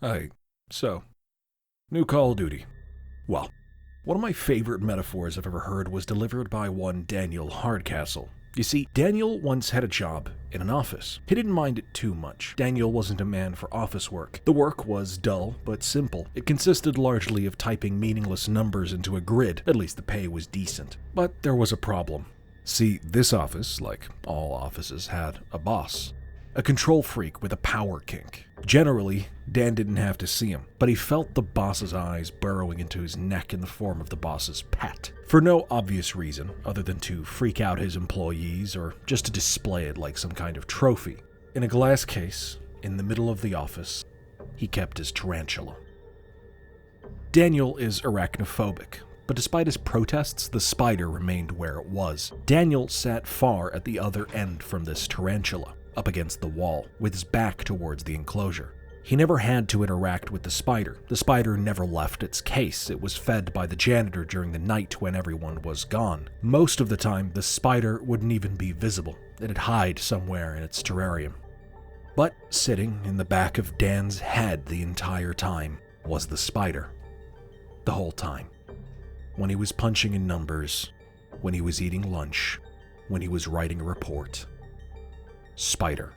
Hey, so, new Call of Duty. Well, one of my favorite metaphors I've ever heard was delivered by one Daniel Hardcastle. You see, Daniel once had a job in an office. He didn't mind it too much. Daniel wasn't a man for office work. The work was dull but simple. It consisted largely of typing meaningless numbers into a grid. At least the pay was decent. But there was a problem. See, this office, like all offices, had a boss. A control freak with a power kink. Generally, Dan didn't have to see him, but he felt the boss's eyes burrowing into his neck in the form of the boss's pet. For no obvious reason, other than to freak out his employees or just to display it like some kind of trophy. In a glass case, in the middle of the office, he kept his tarantula. Daniel is arachnophobic, but despite his protests, the spider remained where it was. Daniel sat far at the other end from this tarantula, up against the wall, with his back towards the enclosure. He never had to interact with the spider. The spider never left its case. It was fed by the janitor during the night when everyone was gone. Most of the time, the spider wouldn't even be visible. It'd hide somewhere in its terrarium. But sitting in the back of Dan's head the entire time was the spider. The whole time. When he was punching in numbers, when he was eating lunch, when he was writing a report. Spider.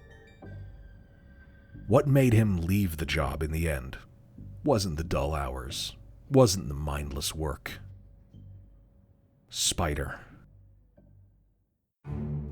What made him leave the job in the end wasn't the dull hours, wasn't the mindless work. Spider.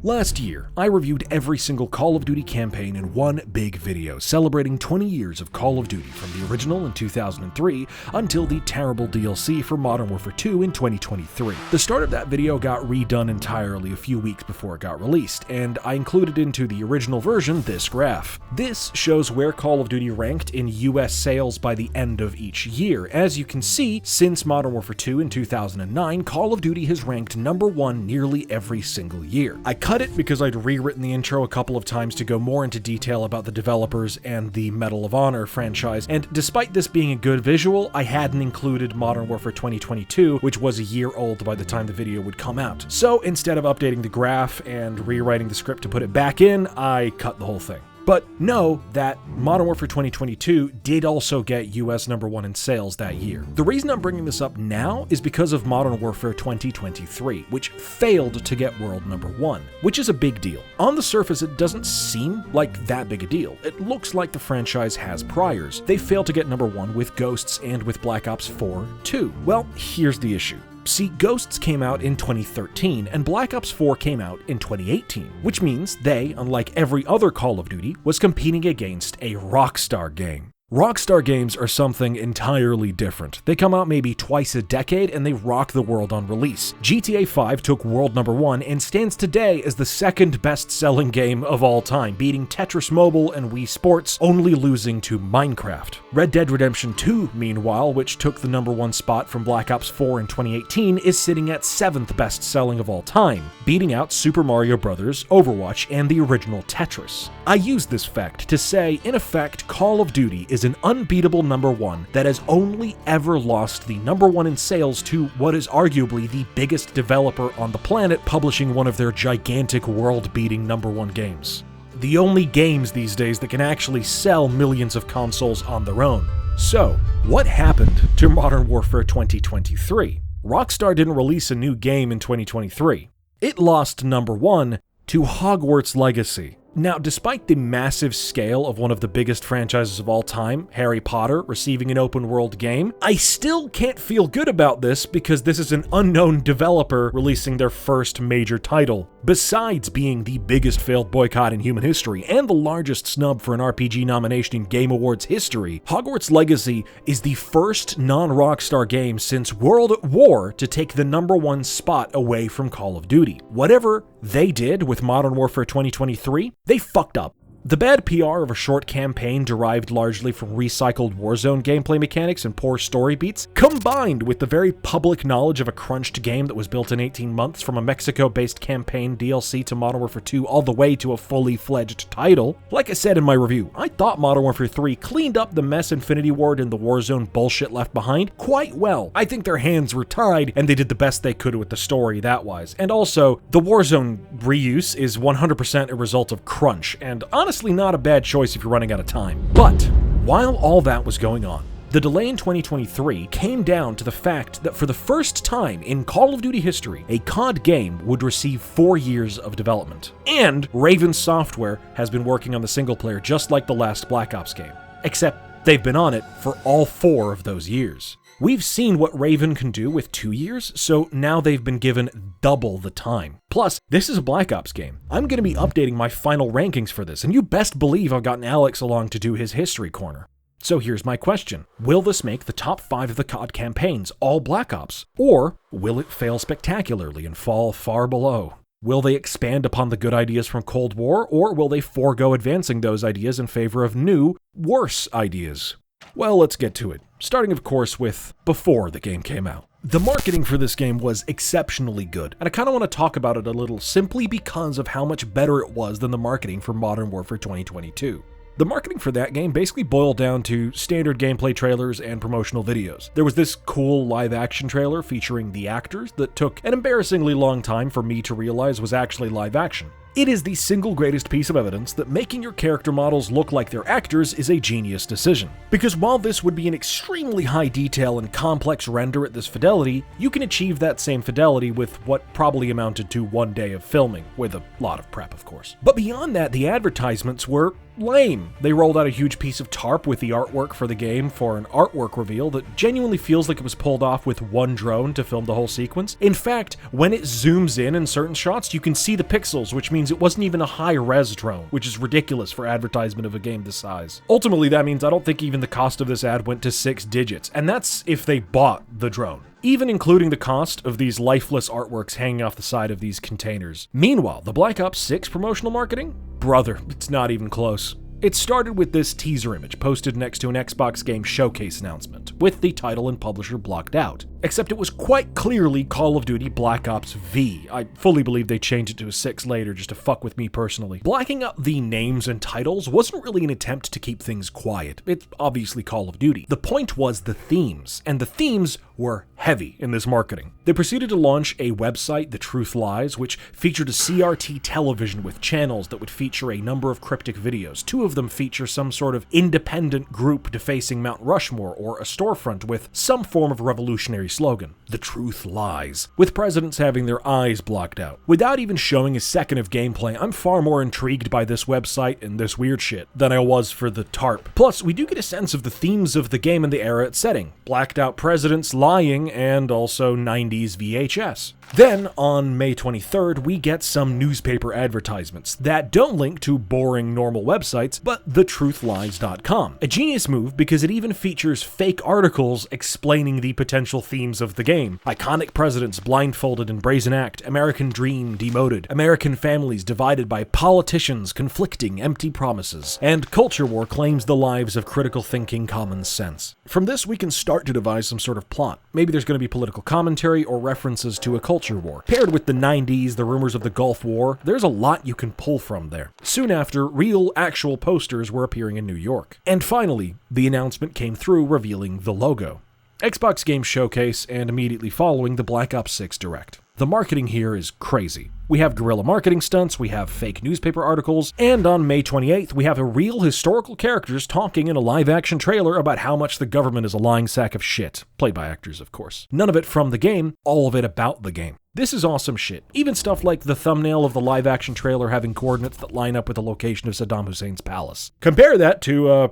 Last year, I reviewed every single Call of Duty campaign in one big video, celebrating 20 years of Call of Duty from the original in 2003 until the terrible DLC for Modern Warfare 2 in 2023. The start of that video got redone entirely a few weeks before it got released, and I included into the original version this graph. This shows where Call of Duty ranked in US sales by the end of each year. As you can see, since Modern Warfare 2 in 2009, Call of Duty has ranked number 1 nearly every single year. I cut it because I'd rewritten the intro a couple of times to go more into detail about the developers and the Medal of Honor franchise, and despite this being a good visual, I hadn't included Modern Warfare 2022, which was a year old by the time the video would come out. So instead of updating the graph and rewriting the script to put it back in, I cut the whole thing. But know that Modern Warfare 2022 did also get US number 1 in sales that year. The reason I'm bringing this up now is because of Modern Warfare 2023, which failed to get world number 1, which is a big deal. On the surface, it doesn't seem like that big a deal. It looks like the franchise has priors. They failed to get number 1 with Ghosts and with Black Ops 4 too. Well, here's the issue. See, Ghosts came out in 2013, and Black Ops 4 came out in 2018, which means they, unlike every other Call of Duty, was competing against a Rockstar game. Rockstar games are something entirely different. They come out maybe twice a decade and they rock the world on release. GTA 5 took world number 1 and stands today as the second best-selling game of all time, beating Tetris Mobile and Wii Sports, only losing to Minecraft. Red Dead Redemption 2, meanwhile, which took the number 1 spot from Black Ops 4 in 2018, is sitting at 7th best-selling of all time, beating out Super Mario Bros., Overwatch, and the original Tetris. I use this fact to say, in effect, Call of Duty is an unbeatable number 1 that has only ever lost the number 1 in sales to what is arguably the biggest developer on the planet publishing one of their gigantic world-beating number 1 games. The only games these days that can actually sell millions of consoles on their own. So, what happened to Modern Warfare 2023? Rockstar didn't release a new game in 2023. It lost number 1 to Hogwarts Legacy. Now, despite the massive scale of one of the biggest franchises of all time, Harry Potter, receiving an open-world game, I still can't feel good about this because this is an unknown developer releasing their first major title. Besides being the biggest failed boycott in human history and the largest snub for an RPG nomination in Game Awards history, Hogwarts Legacy is the first non-Rockstar game since World at War to take the number 1 spot away from Call of Duty. Whatever they did with Modern Warfare 2023, they fucked up. The bad PR of a short campaign derived largely from recycled Warzone gameplay mechanics and poor story beats, combined with the very public knowledge of a crunched game that was built in 18 months from a Mexico-based campaign DLC to Modern Warfare 2 all the way to a fully fledged title. Like I said in my review, I thought Modern Warfare 3 cleaned up the mess Infinity Ward and the Warzone bullshit left behind quite well. I think their hands were tied and they did the best they could with the story that-wise. And also, the Warzone reuse is 100% a result of crunch, and honestly not a bad choice if you're running out of time. But While all that was going on, the delay in 2023 came down to the fact that for the first time in Call of Duty history, a COD game would receive 4 years of development. And Raven Software has been working on the single player just like the last Black Ops game, except they've been on it for all 4 of those years. We've seen what Raven can do with 2 years, so now they've been given double the time. Plus, this is a Black Ops game. I'm going to be updating my final rankings for this, and you best believe I've gotten Alex along to do his history corner. So here's my question. Will this make the top 5 of the COD campaigns all Black Ops? Or will it fail spectacularly and fall far below? Will they expand upon the good ideas from Cold War, or will they forego advancing those ideas in favor of new, worse ideas? Well, let's get to it. Starting, of course, with before the game came out. The marketing for this game was exceptionally good, and I kind of want to talk about it a little simply because of how much better it was than the marketing for Modern Warfare 2022. The marketing for that game basically boiled down to standard gameplay trailers and promotional videos. There was this cool live-action trailer featuring the actors that took an embarrassingly long time for me to realize was actually live-action. It is the single greatest piece of evidence that making your character models look like they're actors is a genius decision. Because while this would be an extremely high detail and complex render at this fidelity, you can achieve that same fidelity with what probably amounted to 1 day of filming, with a lot of prep, of course. But beyond that, the advertisements were lame. They rolled out a huge piece of tarp with the artwork for the game for an artwork reveal that genuinely feels like it was pulled off with one drone to film the whole sequence. In fact, when it zooms in certain shots, you can see the pixels, which means it wasn't even a high-res drone, which is ridiculous for advertisement of a game this size. Ultimately, that means I don't think even the cost of this ad went to 6 digits, and that's if they bought the drone. Even including the cost of these lifeless artworks hanging off the side of these containers. Meanwhile, the Black Ops 6 promotional marketing? Brother, it's not even close. It started with this teaser image posted next to an Xbox game showcase announcement, with the title and publisher blocked out. Except it was quite clearly Call of Duty Black Ops V. I fully believe they changed it to a 6 later just to fuck with me personally. Blacking out the names and titles wasn't really an attempt to keep things quiet. It's obviously Call of Duty. The point was the themes, and the themes were heavy in this marketing. They proceeded to launch a website, The Truth Lies, which featured a CRT television with channels that would feature a number of cryptic videos. 2 of them feature some sort of independent group defacing Mount Rushmore, or a storefront with some form of revolutionary slogan, The Truth Lies, with presidents having their eyes blocked out. Without even showing a second of gameplay, I'm far more intrigued by this website and this weird shit than I was for the tarp. Plus, we do get a sense of the themes of the game and the era it's setting. Blacked out presidents, lying, and also 90s VHS. Then, on May 23rd, we get some newspaper advertisements that don't link to boring normal websites, but thetruthlies.com. A genius move because it even features fake articles explaining the potential themes of the game. Iconic presidents blindfolded in brazen act, American dream demoted, American families divided by politicians conflicting empty promises, and culture war claims the lives of critical thinking common sense. From this, we can start to devise some sort of plot. Maybe there's going to be political commentary or references to a culture war. Paired with the 90s, the rumors of the Gulf War, there's a lot you can pull from there. Soon after, real, actual posters were appearing in New York. And finally, the announcement came through revealing the logo. Xbox Game Showcase, and immediately following the Black Ops 6 Direct. The marketing here is crazy. We have guerrilla marketing stunts, we have fake newspaper articles, and on May 28th, we have a real historical characters talking in a live-action trailer about how much the government is a lying sack of shit. Played by actors, of course. None of it from the game, all of it about the game. This is awesome shit. Even stuff like the thumbnail of the live-action trailer having coordinates that line up with the location of Saddam Hussein's palace. Compare that to,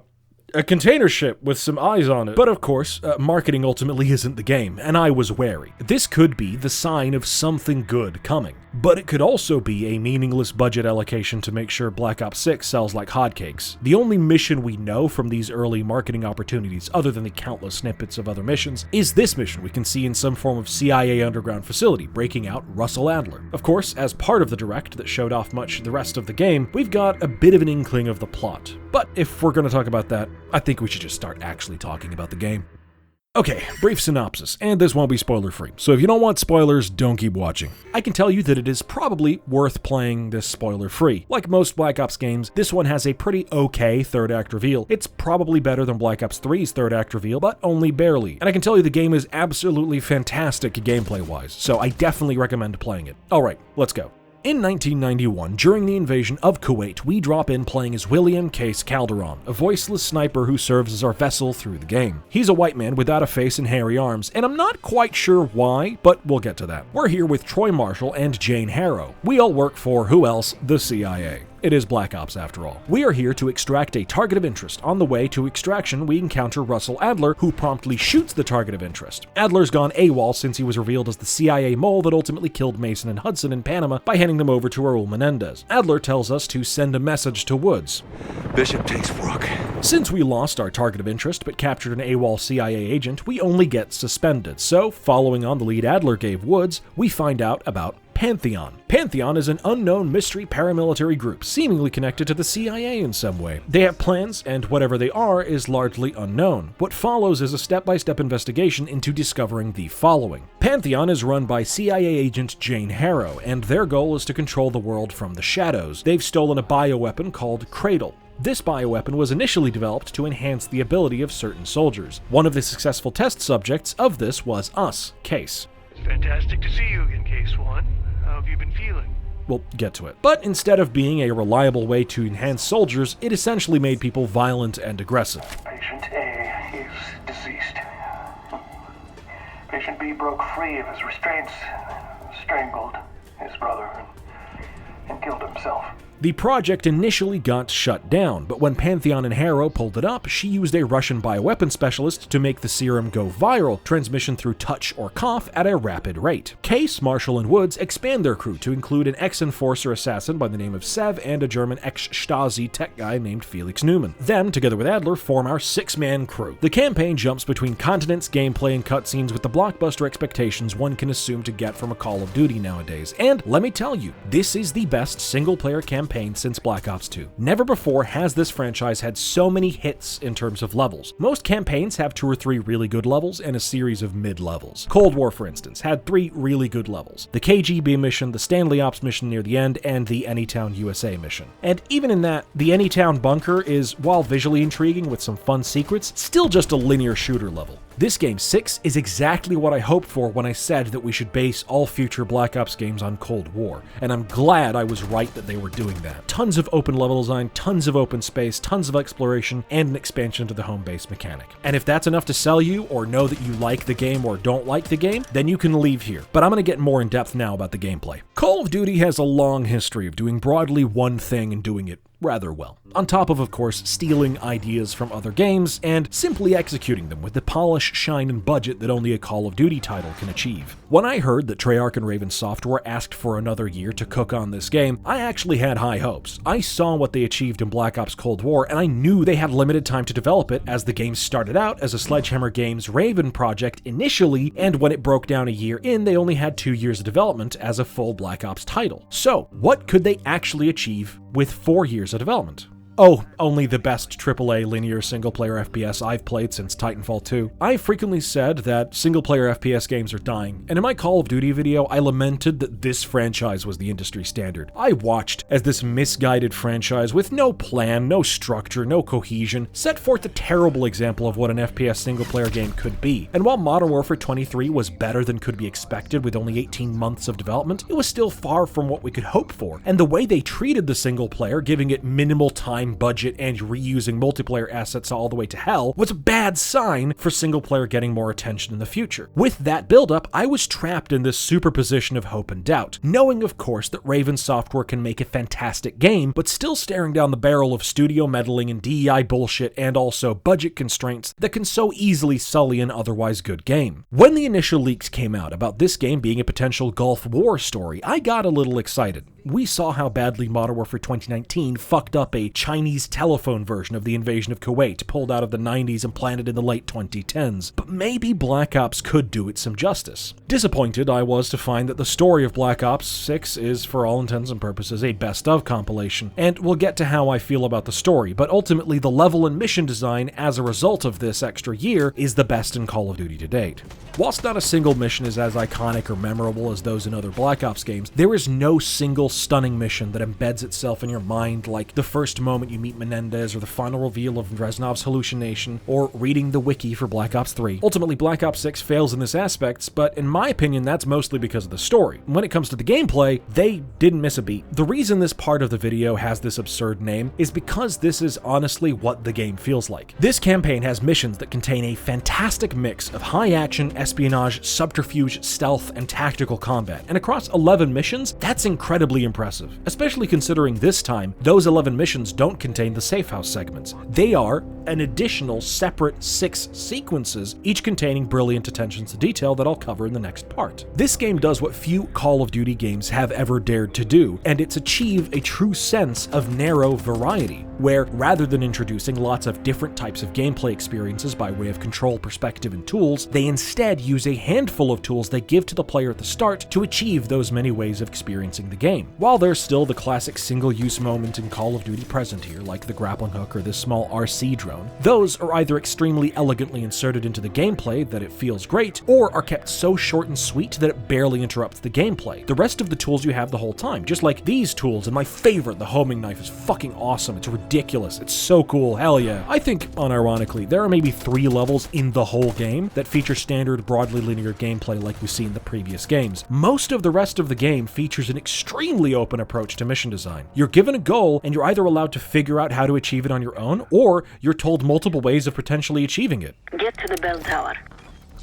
a container ship with some eyes on it. But of course, marketing ultimately isn't the game, and I was wary. This could be the sign of something good coming. But it could also be a meaningless budget allocation to make sure Black Ops 6 sells like hotcakes. The only mission we know from these early marketing opportunities, other than the countless snippets of other missions, is this mission we can see in some form of CIA underground facility, breaking out Russell Adler. Of course, as part of the direct that showed off much of the rest of the game, we've got a bit of an inkling of the plot. But if we're going to talk about that, I think we should just start actually talking about the game. Okay, brief synopsis, and this won't be spoiler-free, so if you don't want spoilers, don't keep watching. I can tell you that it is probably worth playing this spoiler-free. Like most Black Ops games, this one has a pretty okay third act reveal. It's probably better than Black Ops 3's third act reveal, but only barely. And I can tell you the game is absolutely fantastic gameplay-wise, so I definitely recommend playing it. Alright, let's go. In 1991, during the invasion of Kuwait, we drop in playing as William Case Calderon, a voiceless sniper who serves as our vessel through the game. He's a white man without a face and hairy arms, and I'm not quite sure why, but we'll get to that. We're here with Troy Marshall and Jane Harrow. We all work for, who else? The CIA. It is Black Ops after all. We are here to extract a target of interest. On the way to extraction, we encounter Russell Adler, who promptly shoots the target of interest. Adler's gone AWOL since he was revealed as the CIA mole that ultimately killed Mason and Hudson in Panama by handing them over to Raul Menendez. Adler tells us to send a message to Woods. Bishop takes Rook. Since we lost our target of interest but captured an AWOL CIA agent, we only get suspended. So, following on the lead Adler gave Woods, we find out about Pantheon. Pantheon is an unknown mystery paramilitary group, seemingly connected to the CIA in some way. They have plans, and whatever they are is largely unknown. What follows is a step-by-step investigation into discovering the following. Pantheon is run by CIA agent Jane Harrow, and their goal is to control the world from the shadows. They've stolen a bioweapon called Cradle. This bioweapon was initially developed to enhance the ability of certain soldiers. One of the successful test subjects of this was us, Case. It's fantastic to see you again, Case 1. How have you been feeling? We'll get to it. But instead of being a reliable way to enhance soldiers, it essentially made people violent and aggressive. Patient A is deceased. Patient B broke free of his restraints, strangled his brother, and killed himself. The project initially got shut down, but when Pantheon and Harrow pulled it up, she used a Russian bioweapon specialist to make the serum go viral, transmission through touch or cough at a rapid rate. Case, Marshall, and Woods expand their crew to include an ex-enforcer assassin by the name of Sev and a German ex-Stasi tech guy named Felix Neumann. Them, together with Adler, form our six-man crew. The campaign jumps between continents, gameplay, and cutscenes with the blockbuster expectations one can assume to get from a Call of Duty nowadays. And let me tell you, this is the best single-player campaign since Black Ops 2. Never before has this franchise had so many hits in terms of levels. Most campaigns have 2 or 3 really good levels and a series of mid-levels. Cold War, for instance, had 3 really good levels. The KGB mission, the Stanley Ops mission near the end, and the Anytown USA mission. And even in that, the Anytown bunker is, while visually intriguing with some fun secrets, still just a linear shooter level. This game 6 is exactly what I hoped for when I said that we should base all future Black Ops games on Cold War, and I'm glad I was right that they were doing that. Tons of open level design, tons of open space, tons of exploration, and an expansion to the home base mechanic. And if that's enough to sell you, or know that you like the game or don't like the game, then you can leave here. But I'm going to get more in depth now about the gameplay. Call of Duty has a long history of doing broadly one thing and doing it rather well. On top of course, stealing ideas from other games and simply executing them with the polish, shine, and budget that only a Call of Duty title can achieve. When I heard that Treyarch and Raven Software asked for another year to cook on this game, I actually had high hopes. I saw what they achieved in Black Ops Cold War, and I knew they had limited time to develop it, as the game started out as a Sledgehammer Games Raven project initially, and when it broke down a year in, they only had 2 years of development as a full Black Ops title. So, what could they actually achieve with 4 years of development? Oh, only the best AAA linear single-player FPS I've played since Titanfall 2. I frequently said that single-player FPS games are dying, and in my Call of Duty video, I lamented that this franchise was the industry standard. I watched as this misguided franchise with no plan, no structure, no cohesion, set forth a terrible example of what an FPS single-player game could be. And while Modern Warfare 23 was better than could be expected with only 18 months of development, it was still far from what we could hope for. And the way they treated the single-player, giving it minimal time, budget, and reusing multiplayer assets all the way to hell, was a bad sign for single player getting more attention in the future. With that buildup, I was trapped in this superposition of hope and doubt, knowing of course that Raven Software can make a fantastic game, but still staring down the barrel of studio meddling and DEI bullshit and also budget constraints that can so easily sully an otherwise good game. When the initial leaks came out about this game being a potential Gulf War story, I got a little excited. We saw how badly Modern Warfare 2019 fucked up a Chinese telephone version of the invasion of Kuwait, pulled out of the 90s and planted in the late 2010s, but maybe Black Ops could do it some justice. Disappointed I was to find that the story of Black Ops 6 is, for all intents and purposes, a best-of compilation, and we'll get to how I feel about the story, but ultimately the level and mission design as a result of this extra year is the best in Call of Duty to date. Whilst not a single mission is as iconic or memorable as those in other Black Ops games, there is no single stunning mission that embeds itself in your mind like the first moment moment you meet Menendez, or the final reveal of Reznov's hallucination, or reading the wiki for Black Ops 3. Ultimately, Black Ops 6 fails in this aspect, but in my opinion, that's mostly because of the story. When it comes to the gameplay, they didn't miss a beat. The reason this part of the video has this absurd name is because this is honestly what the game feels like. This campaign has missions that contain a fantastic mix of high-action, espionage, subterfuge, stealth, and tactical combat, and across 11 missions, that's incredibly impressive, especially considering this time, those 11 missions don't contain the safe house segments. They are an additional separate 6 sequences, each containing brilliant attentions to detail that I'll cover in the next part. This game does what few Call of Duty games have ever dared to do, and it's achieved a true sense of narrow variety, where rather than introducing lots of different types of gameplay experiences by way of control, perspective, and tools, they instead use a handful of tools they give to the player at the start to achieve those many ways of experiencing the game. While there's still the classic single-use moment in Call of Duty present here, like the grappling hook or this small RC drone, those are either extremely elegantly inserted into the gameplay that it feels great, or are kept so short and sweet that it barely interrupts the gameplay. The rest of the tools you have the whole time, just like these tools, and my favorite, the homing knife, is fucking awesome. It's ridiculous. It's so cool. Hell yeah. I think, unironically, there are maybe 3 levels in the whole game that feature standard broadly linear gameplay like we see in the previous games. Most of the rest of the game features an extremely open approach to mission design. You're given a goal, and you're either allowed to figure out how to achieve it on your own, or you're told multiple ways of potentially achieving it. Get to the bell tower.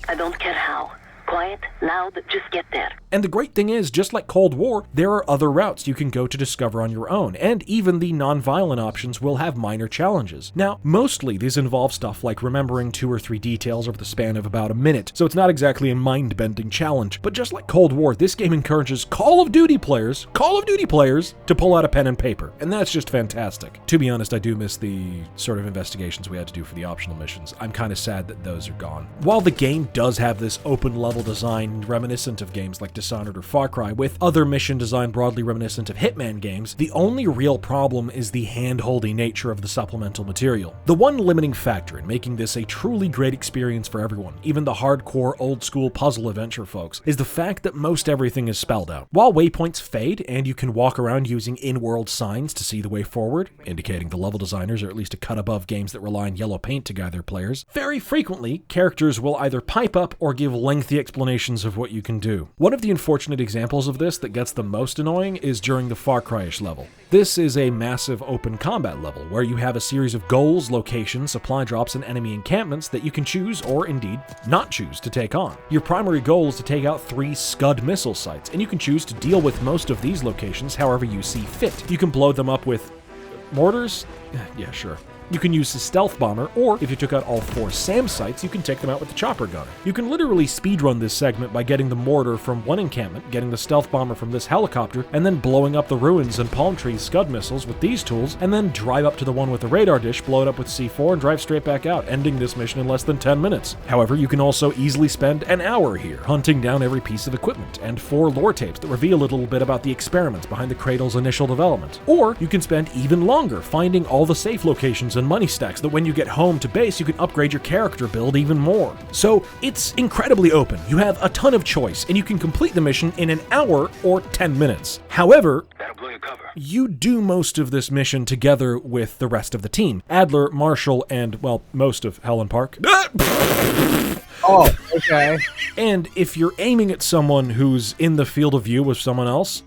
I don't care how. Quiet, loud, just get there. And the great thing is, just like Cold War, there are other routes you can go to discover on your own, and even the non-violent options will have minor challenges. Now, mostly these involve stuff like remembering 2 or 3 details over the span of about a minute, so it's not exactly a mind-bending challenge, but just like Cold War, this game encourages Call of Duty players, to pull out a pen and paper, and that's just fantastic. To be honest, I do miss the sort of investigations we had to do for the optional missions. I'm kind of sad that those are gone. While the game does have this open level design reminiscent of games like Dishonored or Far Cry, with other mission design broadly reminiscent of Hitman games, the only real problem is the hand-holdy nature of the supplemental material. The one limiting factor in making this a truly great experience for everyone, even the hardcore old-school puzzle adventure folks, is the fact that most everything is spelled out. While waypoints fade, and you can walk around using in-world signs to see the way forward, indicating the level designers are at least a cut above games that rely on yellow paint to guide their players, very frequently, characters will either pipe up or give lengthy explanations of what you can do. One of the unfortunate examples of this that gets the most annoying is during the Far Cry-ish level. This is a massive open combat level where you have a series of goals, locations, supply drops, and enemy encampments that you can choose or indeed not choose to take on. Your primary goal is to take out 3 Scud missile sites, and you can choose to deal with most of these locations however you see fit. You can blow them up with mortars? Yeah, sure. You can use the stealth bomber, or if you took out all 4 SAM sites, you can take them out with the chopper gunner. You can literally speedrun this segment by getting the mortar from one encampment, getting the stealth bomber from this helicopter, and then blowing up the ruins and palm trees Scud missiles with these tools, and then drive up to the one with the radar dish, blow it up with C4, and drive straight back out, ending this mission in less than 10 minutes. However, you can also easily spend an hour here, hunting down every piece of equipment, and 4 lore tapes that reveal a little bit about the experiments behind the Cradle's initial development. Or you can spend even longer finding all the safe locations and money stacks that when you get home to base, you can upgrade your character build even more. So it's incredibly open. You have a ton of choice, and you can complete the mission in an hour or 10 minutes. However, That'll blow your cover. you do most of this mission together with the rest of the team. Adler, Marshall, and, well, most of Helen Park. Oh, okay. And if you're aiming at someone who's in the field of view with someone else,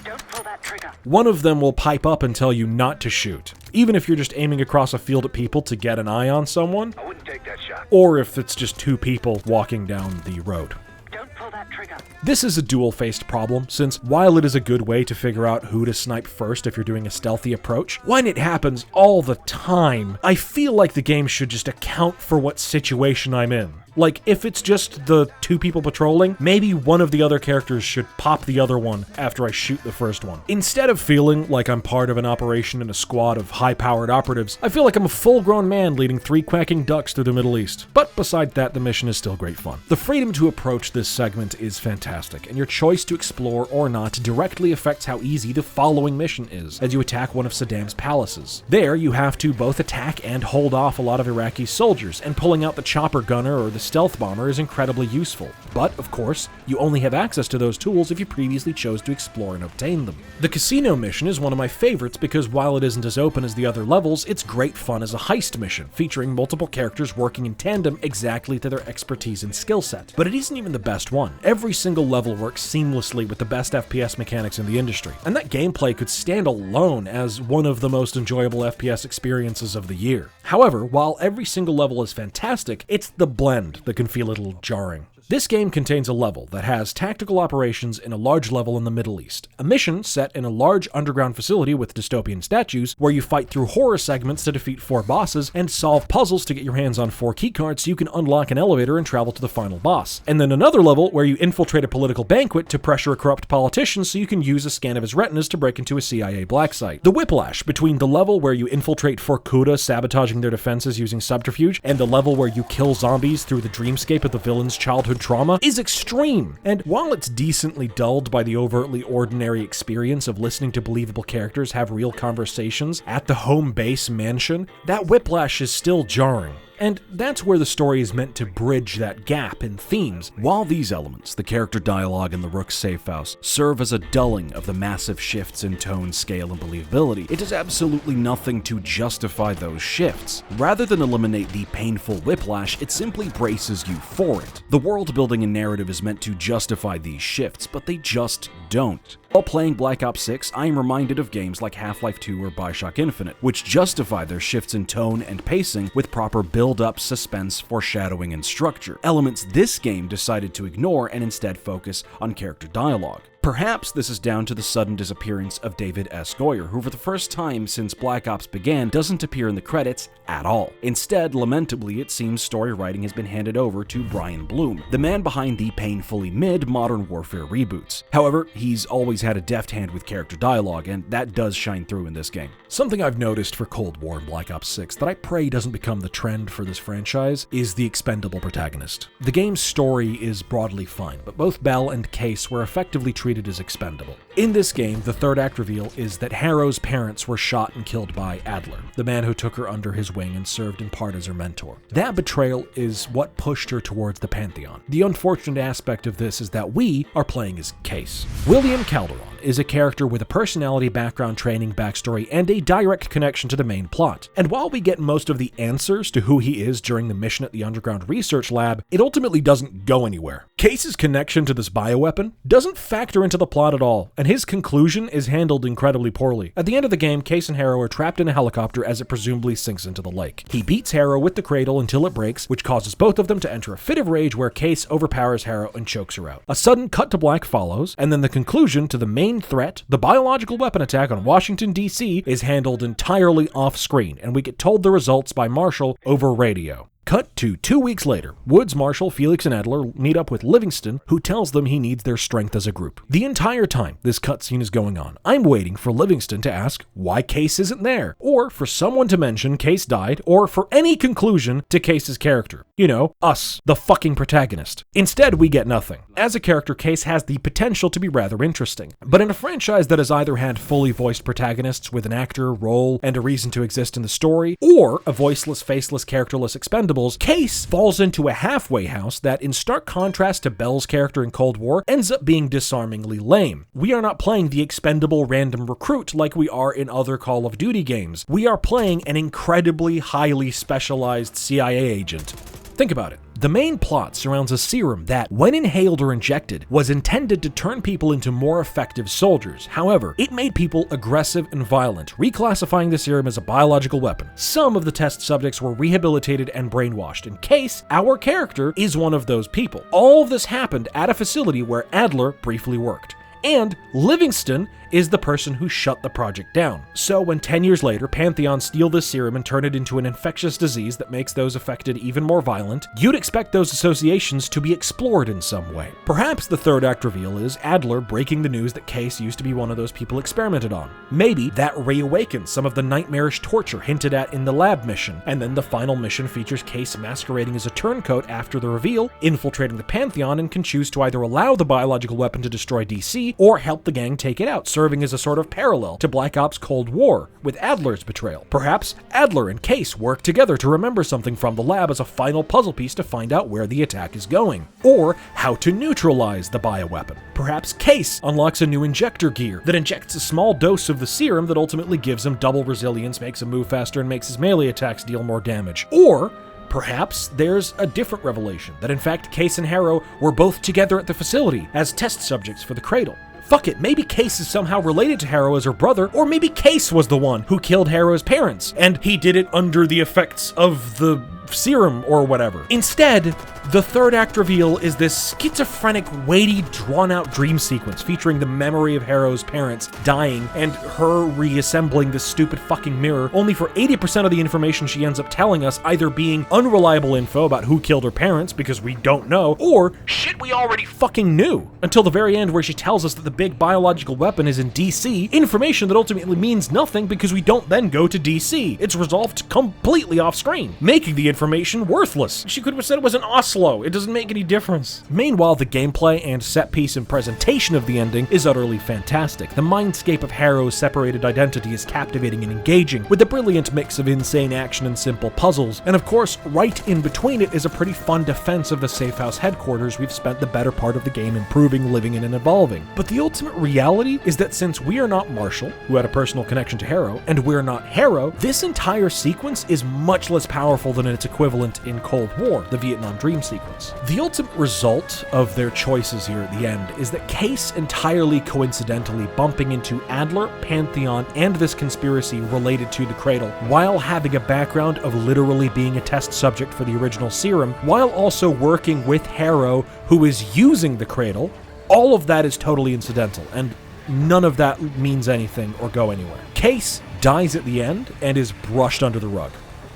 Don't pull that trigger. one of them will pipe up and tell you not to shoot. Even if you're just aiming across a field at people to get an eye on someone, I wouldn't take that shot. or if it's just 2 people walking down the road. Don't pull that trigger. This is a dual-faced problem, since while it is a good way to figure out who to snipe first if you're doing a stealthy approach, when it happens all the time, I feel like the game should just account for what situation I'm in. Like, if it's just the 2 people patrolling, maybe one of the other characters should pop the other one after I shoot the first one. Instead of feeling like I'm part of an operation in a squad of high-powered operatives, I feel like I'm a full-grown man leading 3 quacking ducks through the Middle East. But beside that, the mission is still great fun. The freedom to approach this segment is fantastic, and your choice to explore or not directly affects how easy the following mission is, as you attack one of Saddam's palaces. There, you have to both attack and hold off a lot of Iraqi soldiers, and pulling out the chopper gunner or the stealth bomber is incredibly useful. But, of course, you only have access to those tools if you previously chose to explore and obtain them. The casino mission is one of my favorites because while it isn't as open as the other levels, it's great fun as a heist mission, featuring multiple characters working in tandem exactly to their expertise and skill set. But it isn't even the best one. Every single level works seamlessly with the best FPS mechanics in the industry, and that gameplay could stand alone as one of the most enjoyable FPS experiences of the year. However, while every single level is fantastic, it's the blend that can feel a little jarring. This game contains a level that has tactical operations in a large level in the Middle East, a mission set in a large underground facility with dystopian statues where you fight through horror segments to defeat 4 bosses and solve puzzles to get your hands on 4 keycards so you can unlock an elevator and travel to the final boss. And then another level where you infiltrate a political banquet to pressure a corrupt politician so you can use a scan of his retinas to break into a CIA black site. The whiplash between the level where you infiltrate Vorkuta sabotaging their defenses using subterfuge and the level where you kill zombies through the dreamscape of the villain's childhood trauma is extreme, and while it's decently dulled by the overtly ordinary experience of listening to believable characters have real conversations at the home base mansion, that whiplash is still jarring. And that's where the story is meant to bridge that gap in themes. While these elements, the character dialogue and the Rook's safe house, serve as a dulling of the massive shifts in tone, scale, and believability, it does absolutely nothing to justify those shifts. Rather than eliminate the painful whiplash, it simply braces you for it. The world building and narrative is meant to justify these shifts, but they just don't. While playing Black Ops 6, I am reminded of games like Half-Life 2 or Bioshock Infinite, which justify their shifts in tone and pacing with proper build-up, suspense, foreshadowing, and structure. Elements this game decided to ignore and instead focus on character dialogue. Perhaps this is down to the sudden disappearance of David S. Goyer, who for the first time since Black Ops began doesn't appear in the credits at all. Instead, lamentably, it seems story writing has been handed over to Brian Bloom, the man behind the painfully mid Modern Warfare reboots. However, he's always had a deft hand with character dialogue, and that does shine through in this game. Something I've noticed for Cold War and Black Ops 6 that I pray doesn't become the trend for this franchise is the expendable protagonist. The game's story is broadly fine, but both Bell and Case were effectively treated as expendable. In this game, the third act reveal is that Harrow's parents were shot and killed by Adler, the man who took her under his wing and served in part as her mentor. That betrayal is what pushed her towards the Pantheon. The unfortunate aspect of this is that we are playing as Case. William Calderon is a character with a personality, background, training, backstory, and a direct connection to the main plot. And while we get most of the answers to who he is during the mission at the underground research lab, it ultimately doesn't go anywhere. Case's connection to this bioweapon doesn't factor into the plot at all, and his conclusion is handled incredibly poorly. At the end of the game, Case and Harrow are trapped in a helicopter as it presumably sinks into the lake. He beats Harrow with the cradle until it breaks, which causes both of them to enter a fit of rage where Case overpowers Harrow and chokes her out. A sudden cut to black follows, and then the conclusion to the main threat, the biological weapon attack on Washington, D.C., is handled entirely off-screen, and we get told the results by Marshall over radio. Cut to 2 weeks later. Woods, Marshall, Felix, and Adler meet up with Livingston, who tells them he needs their strength as a group. The entire time this cutscene is going on, I'm waiting for Livingston to ask why Case isn't there, or for someone to mention Case died, or for any conclusion to Case's character. You know, us, the fucking protagonist. Instead, we get nothing. As a character, Case has the potential to be rather interesting, but in a franchise that has either had fully voiced protagonists with an actor, role, and a reason to exist in the story, or a voiceless, faceless, characterless Expendable, Case falls into a halfway house that, in stark contrast to Bell's character in Cold War, ends up being disarmingly lame. We are not playing the expendable random recruit like we are in other Call of Duty games. We are playing an incredibly highly specialized CIA agent. Think about it. The main plot surrounds a serum that, when inhaled or injected, was intended to turn people into more effective soldiers. However, it made people aggressive and violent, reclassifying the serum as a biological weapon. Some of the test subjects were rehabilitated and brainwashed. In Case, our character is one of those people. All of this happened at a facility where Adler briefly worked. And Livingston is the person who shut the project down. So when 10 years later, Pantheon steal this serum and turn it into an infectious disease that makes those affected even more violent, you'd expect those associations to be explored in some way. Perhaps the third act reveal is Adler breaking the news that Case used to be one of those people experimented on. Maybe that reawakens some of the nightmarish torture hinted at in the lab mission, and then the final mission features Case masquerading as a turncoat after the reveal, infiltrating the Pantheon, and can choose to either allow the biological weapon to destroy DC enemy, or help the gang take it out, serving as a sort of parallel to Black Ops Cold War, with Adler's betrayal. Perhaps Adler and Case work together to remember something from the lab as a final puzzle piece to find out where the attack is going, or how to neutralize the bioweapon. Perhaps Case unlocks a new injector gear that injects a small dose of the serum that ultimately gives him double resilience, makes him move faster, and makes his melee attacks deal more damage. Or perhaps there's a different revelation, that in fact Case and Harrow were both together at the facility as test subjects for the Cradle. Fuck it, maybe Case is somehow related to Harrow as her brother, or maybe Case was the one who killed Harrow's parents, and he did it under the effects of the serum or whatever. Instead, the third act reveal is this schizophrenic, weighty, drawn-out dream sequence featuring the memory of Harrow's parents dying and her reassembling this stupid fucking mirror, only for 80% of the information she ends up telling us either being unreliable info about who killed her parents because we don't know, or shit we already fucking knew, until the very end where she tells us that the big biological weapon is in DC, information that ultimately means nothing because we don't then go to DC. It's resolved completely off screen, making the information worthless. She could have said it was in Oslo. It doesn't make any difference. Meanwhile, the gameplay and set piece and presentation of the ending is utterly fantastic. The mindscape of Harrow's separated identity is captivating and engaging, with a brilliant mix of insane action and simple puzzles. And of course, right in between it is a pretty fun defense of the safe house headquarters we've spent the better part of the game improving, living in, and evolving. But the ultimate reality is that since we are not Marshall, who had a personal connection to Harrow, and we're not Harrow, this entire sequence is much less powerful than its equivalent in Cold War, the Vietnam Dream sequence. The ultimate result of their choices here at the end is that Case entirely coincidentally bumping into Adler, Pantheon, and this conspiracy related to the Cradle, while having a background of literally being a test subject for the original serum, while also working with Harrow, who is using the Cradle. All of that is totally incidental, and none of that means anything or go anywhere. Case dies at the end and is brushed under the rug.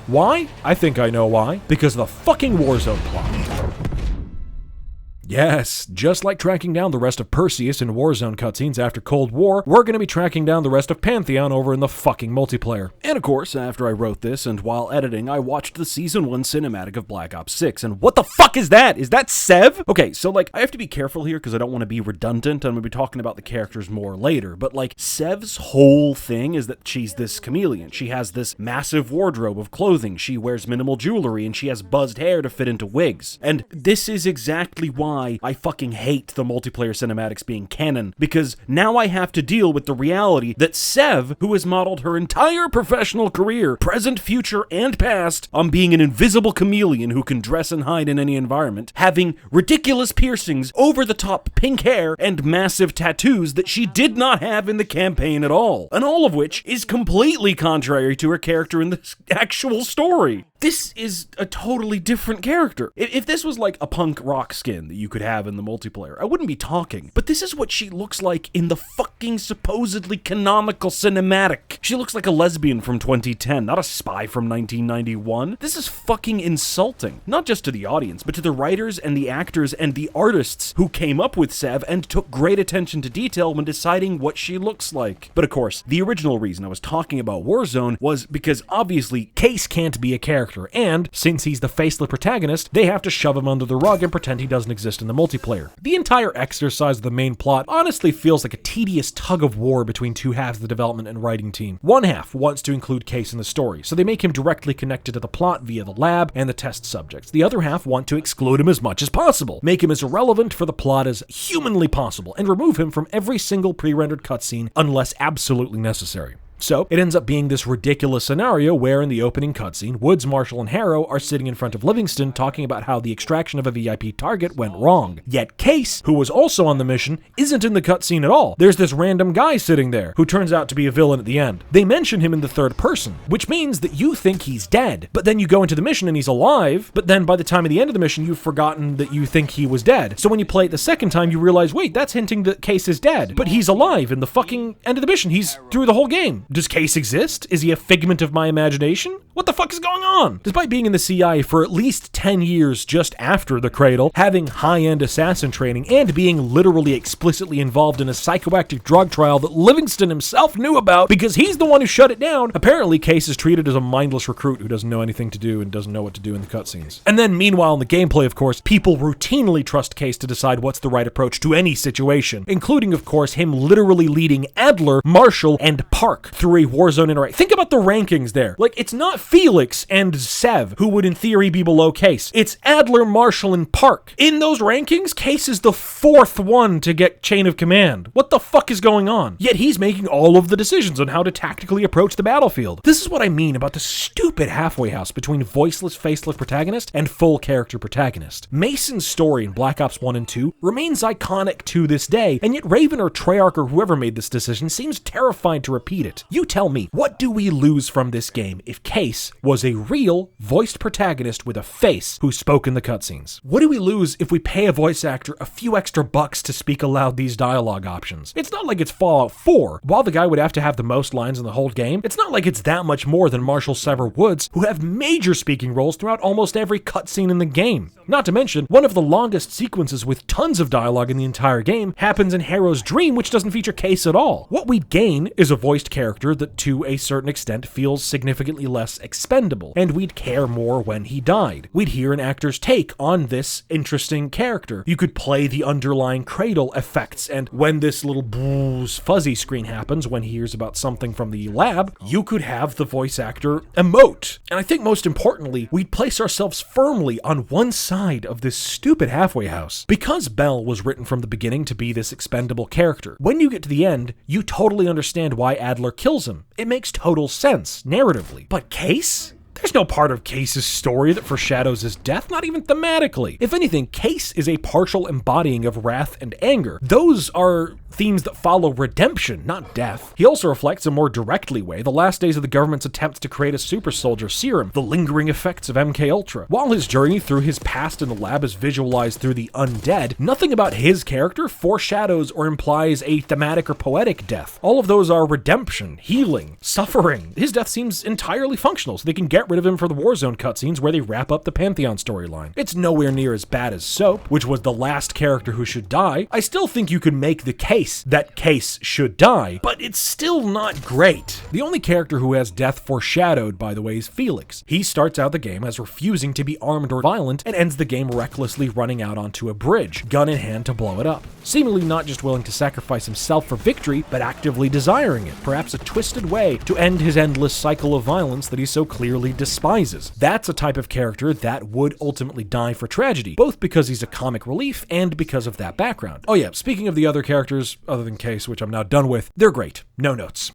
Why? I think I know why. Because of the fucking Warzone plot. Yes, just like tracking down the rest of Perseus in Warzone cutscenes after Cold War, we're gonna be tracking down the rest of Pantheon over in the fucking multiplayer. And of course, after I wrote this and while editing, I watched the Season 1 cinematic of Black Ops 6, and what the fuck is that? Is that Sev? Okay, so like, I have to be careful here because I don't want to be redundant, I'm gonna be talking about the characters more later, but like, Sev's whole thing is that she's this chameleon. She has this massive wardrobe of clothing, she wears minimal jewelry, and she has buzzed hair to fit into wigs. And this is exactly why I fucking hate the multiplayer cinematics being canon, because now I have to deal with the reality that Sev, who has modeled her entire professional career, present, future, and past, on being an invisible chameleon who can dress and hide in any environment, having ridiculous piercings, over-the-top pink hair, and massive tattoos that she did not have in the campaign at all, and all of which is completely contrary to her character in the actual story. This is a totally different character. If this was like a punk rock skin that you could have in the multiplayer, I wouldn't be talking. But this is what she looks like in the fucking supposedly canonical cinematic. She looks like a lesbian from 2010, not a spy from 1991. This is fucking insulting. Not just to the audience, but to the writers and the actors and the artists who came up with Sev and took great attention to detail when deciding what she looks like. But of course, the original reason I was talking about Warzone was because obviously Case can't be a character. And, since he's the faceless protagonist, they have to shove him under the rug and pretend he doesn't exist in the multiplayer. The entire exercise of the main plot honestly feels like a tedious tug of war between two halves of the development and writing team. One half wants to include Case in the story, so they make him directly connected to the plot via the lab and the test subjects. The other half want to exclude him as much as possible, make him as irrelevant for the plot as humanly possible, and remove him from every single pre-rendered cutscene unless absolutely necessary. So, it ends up being this ridiculous scenario where in the opening cutscene, Woods, Marshall, and Harrow are sitting in front of Livingston talking about how the extraction of a VIP target went wrong. Yet Case, who was also on the mission, isn't in the cutscene at all. There's this random guy sitting there, who turns out to be a villain at the end. They mention him in the third person, which means that you think he's dead, but then you go into the mission and he's alive, but then by the time of the end of the mission, you've forgotten that you think he was dead. So when you play it the second time, you realize, wait, that's hinting that Case is dead, but he's alive in the fucking end of the mission. He's through the whole game. Does Case exist? Is he a figment of my imagination? What the fuck is going on? Despite being in the CIA for at least 10 years just after the Cradle, having high-end assassin training, and being literally explicitly involved in a psychoactive drug trial that Livingston himself knew about because he's the one who shut it down, apparently Case is treated as a mindless recruit who doesn't know anything to do and doesn't know what to do in the cutscenes. And then meanwhile in the gameplay, of course, people routinely trust Case to decide what's the right approach to any situation, including, of course, him literally leading Adler, Marshall, and Park through a Warzone interaction. Think about the rankings there. Like, it's not Felix and Sev who would in theory be below Case. It's Adler, Marshall, and Park. In those rankings, Case is the 4th one to get chain of command. What the fuck is going on? Yet he's making all of the decisions on how to tactically approach the battlefield. This is what I mean about the stupid halfway house between voiceless, faceless protagonist and full character protagonist. Mason's story in Black Ops 1 and 2 remains iconic to this day, and yet Raven or Treyarch or whoever made this decision seems terrified to repeat it. You tell me, what do we lose from this game if Case was a real, voiced protagonist with a face who spoke in the cutscenes? What do we lose if we pay a voice actor a few extra bucks to speak aloud these dialogue options? It's not like it's Fallout 4. While the guy would have to have the most lines in the whole game, it's not like it's that much more than Marshall Sever Woods, who have major speaking roles throughout almost every cutscene in the game. Not to mention, one of the longest sequences with tons of dialogue in the entire game happens in Harrow's Dream, which doesn't feature Case at all. What we'd gain is a voiced character that to a certain extent feels significantly less expendable, and we'd care more when he died. We'd hear an actor's take on this interesting character. You could play the underlying Cradle effects, and when this little fuzzy screen happens when he hears about something from the lab, you could have the voice actor emote. And I think most importantly, we'd place ourselves firmly on one side of this stupid halfway house. Because Bell was written from the beginning to be this expendable character, when you get to the end, you totally understand why Adler kills him. It makes total sense, narratively. But Case? There's no part of Case's story that foreshadows his death, not even thematically. If anything, Case is a partial embodying of wrath and anger. Those are themes that follow redemption, not death. He also reflects in a more directly way the last days of the government's attempts to create a super soldier serum, the lingering effects of MK Ultra. While his journey through his past in the lab is visualized through the undead, nothing about his character foreshadows or implies a thematic or poetic death. All of those are redemption, healing, suffering. His death seems entirely functional, so they can get rid of him for the Warzone cutscenes where they wrap up the Pantheon storyline. It's nowhere near as bad as Soap, which was the last character who should die. I still think you can make the case that Case should die, but it's still not great. The only character who has death foreshadowed, by the way, is Felix. He starts out the game as refusing to be armed or violent and ends the game recklessly running out onto a bridge, gun in hand to blow it up. Seemingly not just willing to sacrifice himself for victory, but actively desiring it, perhaps a twisted way to end his endless cycle of violence that he so clearly despises. That's a type of character that would ultimately die for tragedy, both because he's a comic relief and because of that background. Oh yeah, speaking of the other characters, other than Case, which I'm now done with, they're great. No notes.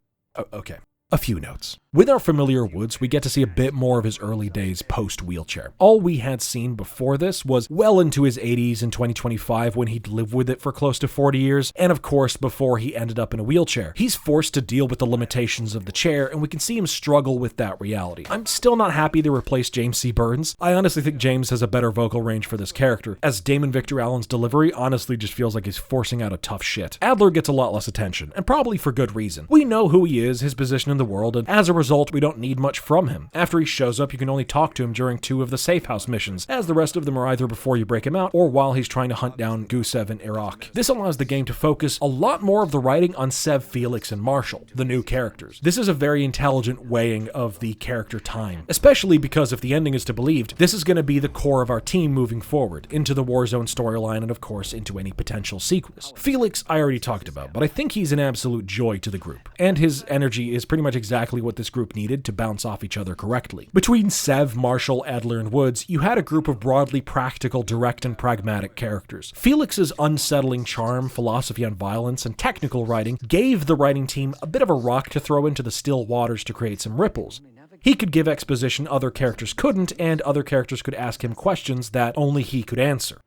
Okay. A few notes. With our familiar Woods, we get to see a bit more of his early days post-wheelchair. All we had seen before this was well into his 80s in 2025 when he'd lived with it for close to 40 years, and of course before he ended up in a wheelchair. He's forced to deal with the limitations of the chair, and we can see him struggle with that reality. I'm still not happy they replaced James C. Burns. I honestly think James has a better vocal range for this character, as Damon Victor Allen's delivery honestly just feels like he's forcing out a tough shit. Adler gets a lot less attention, and probably for good reason. We know who he is, his position in the world, and as a result, we don't need much from him. After he shows up, you can only talk to him during 2 of the safe house missions, as the rest of them are either before you break him out or while he's trying to hunt down Gusev in Iraq. This allows the game to focus a lot more of the writing on Sev, Felix, and Marshall, the new characters. This is a very intelligent weighing of the character time, especially because if the ending is to be believed, this is going to be the core of our team moving forward, into the Warzone storyline and of course into any potential sequels. Felix I already talked about, but I think he's an absolute joy to the group, and his energy is pretty much exactly what this group needed to bounce off each other correctly. Between Sev, Marshall, Adler, and Woods, you had a group of broadly practical, direct, and pragmatic characters. Felix's unsettling charm, philosophy on violence, and technical writing gave the writing team a bit of a rock to throw into the still waters to create some ripples. He could give exposition other characters couldn't, and other characters could ask him questions that only he could answer.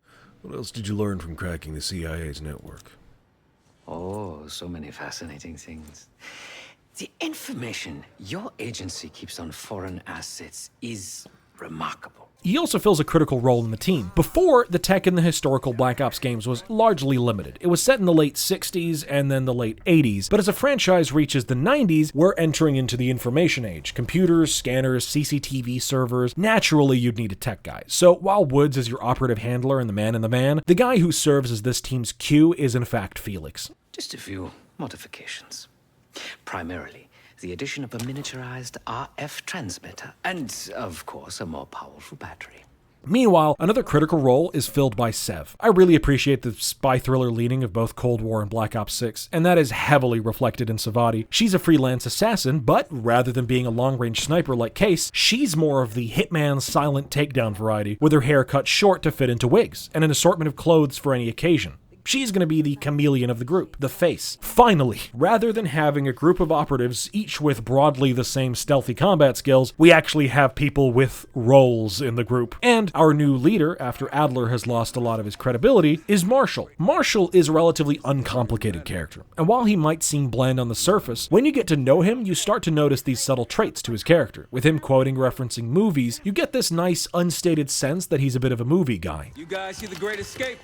What else did you learn from cracking the CIA's network? Oh, so many fascinating things. The information your agency keeps on foreign assets is remarkable. he also fills a critical role in the team. Before, the tech in the historical Black Ops games was largely limited. It was set in the late 60s and then the late 80s, but as a franchise reaches the 90s, we're entering into the information age. Computers, scanners, CCTV servers, naturally you'd need a tech guy. So while Woods is your operative handler and the man in the van, the guy who serves as this team's Q is in fact Felix. Just a few modifications. Primarily, the addition of a miniaturized RF transmitter, and, of course, a more powerful battery. Meanwhile, another critical role is filled by Sev. I really appreciate the spy thriller leaning of both Cold War and Black Ops 6, and that is heavily reflected in Savati. She's a freelance assassin, but rather than being a long-range sniper like Case, she's more of the hitman silent takedown variety, with her hair cut short to fit into wigs, and an assortment of clothes for any occasion. She's going to be the chameleon of the group, the face. Finally, rather than having a group of operatives, each with broadly the same stealthy combat skills, we actually have people with roles in the group. And our new leader, after Adler has lost a lot of his credibility, is Marshall. Marshall is a relatively uncomplicated character, and while he might seem bland on the surface, when you get to know him, you start to notice these subtle traits to his character. With him quoting, referencing movies, you get this nice, unstated sense that he's a bit of a movie guy. You guys see The Great Escape?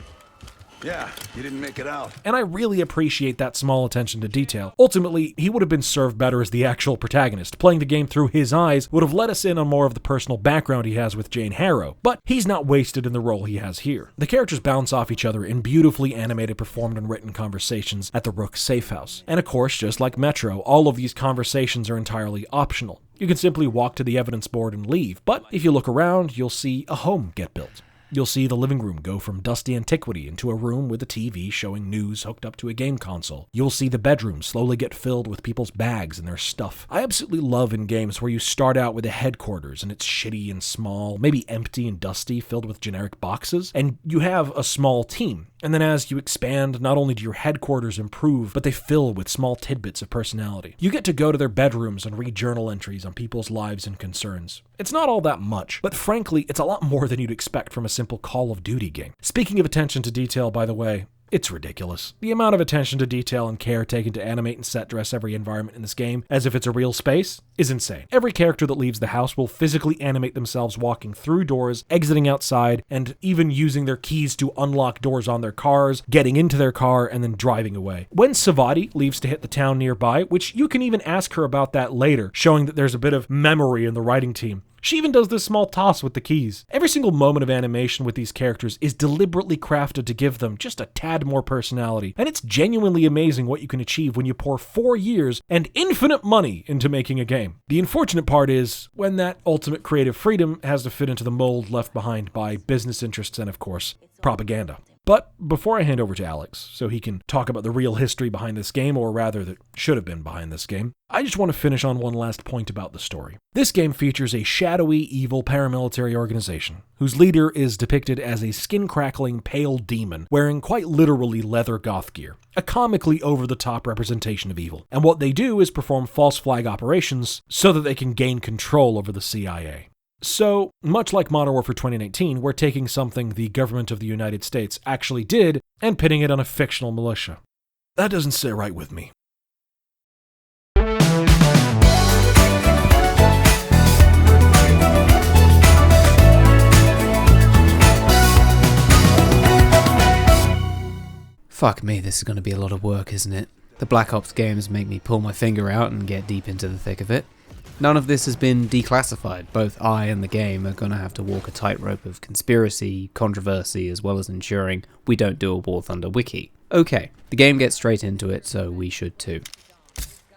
Yeah, you didn't make it out. And I really appreciate that small attention to detail. Ultimately, he would have been served better as the actual protagonist. Playing the game through his eyes would have let us in on more of the personal background he has with Jane Harrow, but he's not wasted in the role he has here. The characters bounce off each other in beautifully animated, performed, and written conversations at the Rook safe house. And of course, just like Metro, all of these conversations are entirely optional. You can simply walk to the evidence board and leave, but if you look around, you'll see a home get built. You'll see the living room go from dusty antiquity into a room with a TV showing news hooked up to a game console. You'll see the bedroom slowly get filled with people's bags and their stuff. I absolutely love in games where you start out with a headquarters and it's shitty and small, maybe empty and dusty, filled with generic boxes, and you have a small team. And then as you expand, not only do your headquarters improve, but they fill with small tidbits of personality. You get to go to their bedrooms and read journal entries on people's lives and concerns. It's not all that much, but frankly, it's a lot more than you'd expect from a simple Call of Duty game. Speaking of attention to detail, by the way, it's ridiculous. The amount of attention to detail and care taken to animate and set dress every environment in this game, as if it's a real space, is insane. Every character that leaves the house will physically animate themselves walking through doors, exiting outside, and even using their keys to unlock doors on their cars, getting into their car, and then driving away. When Savati leaves to hit the town nearby, which you can even ask her about that later, showing that there's a bit of memory in the writing team, she even does this small toss with the keys. Every single moment of animation with these characters is deliberately crafted to give them just a tad more personality, and it's genuinely amazing what you can achieve when you pour 4 years and infinite money into making a game. The unfortunate part is when that ultimate creative freedom has to fit into the mold left behind by business interests and, of course, propaganda. But before I hand over to Alex, so he can talk about the real history behind this game, or rather that should have been behind this game, I just want to finish on one last point about the story. This game features a shadowy, evil paramilitary organization, whose leader is depicted as a skin-crackling, pale demon, wearing quite literally leather goth gear, a comically over-the-top representation of evil. And what they do is perform false flag operations so that they can gain control over the CIA. So, much like Modern Warfare 2019, we're taking something the government of the United States actually did and pitting it on a fictional militia. That doesn't sit right with me. Fuck me, this is going to be a lot of work, isn't it? The Black Ops games make me pull my finger out and get deep into the thick of it. None of this has been declassified. Both I and the game are going to have to walk a tightrope of conspiracy, controversy, as well as ensuring we don't do a War Thunder wiki. Okay, the game gets straight into it, so we should too.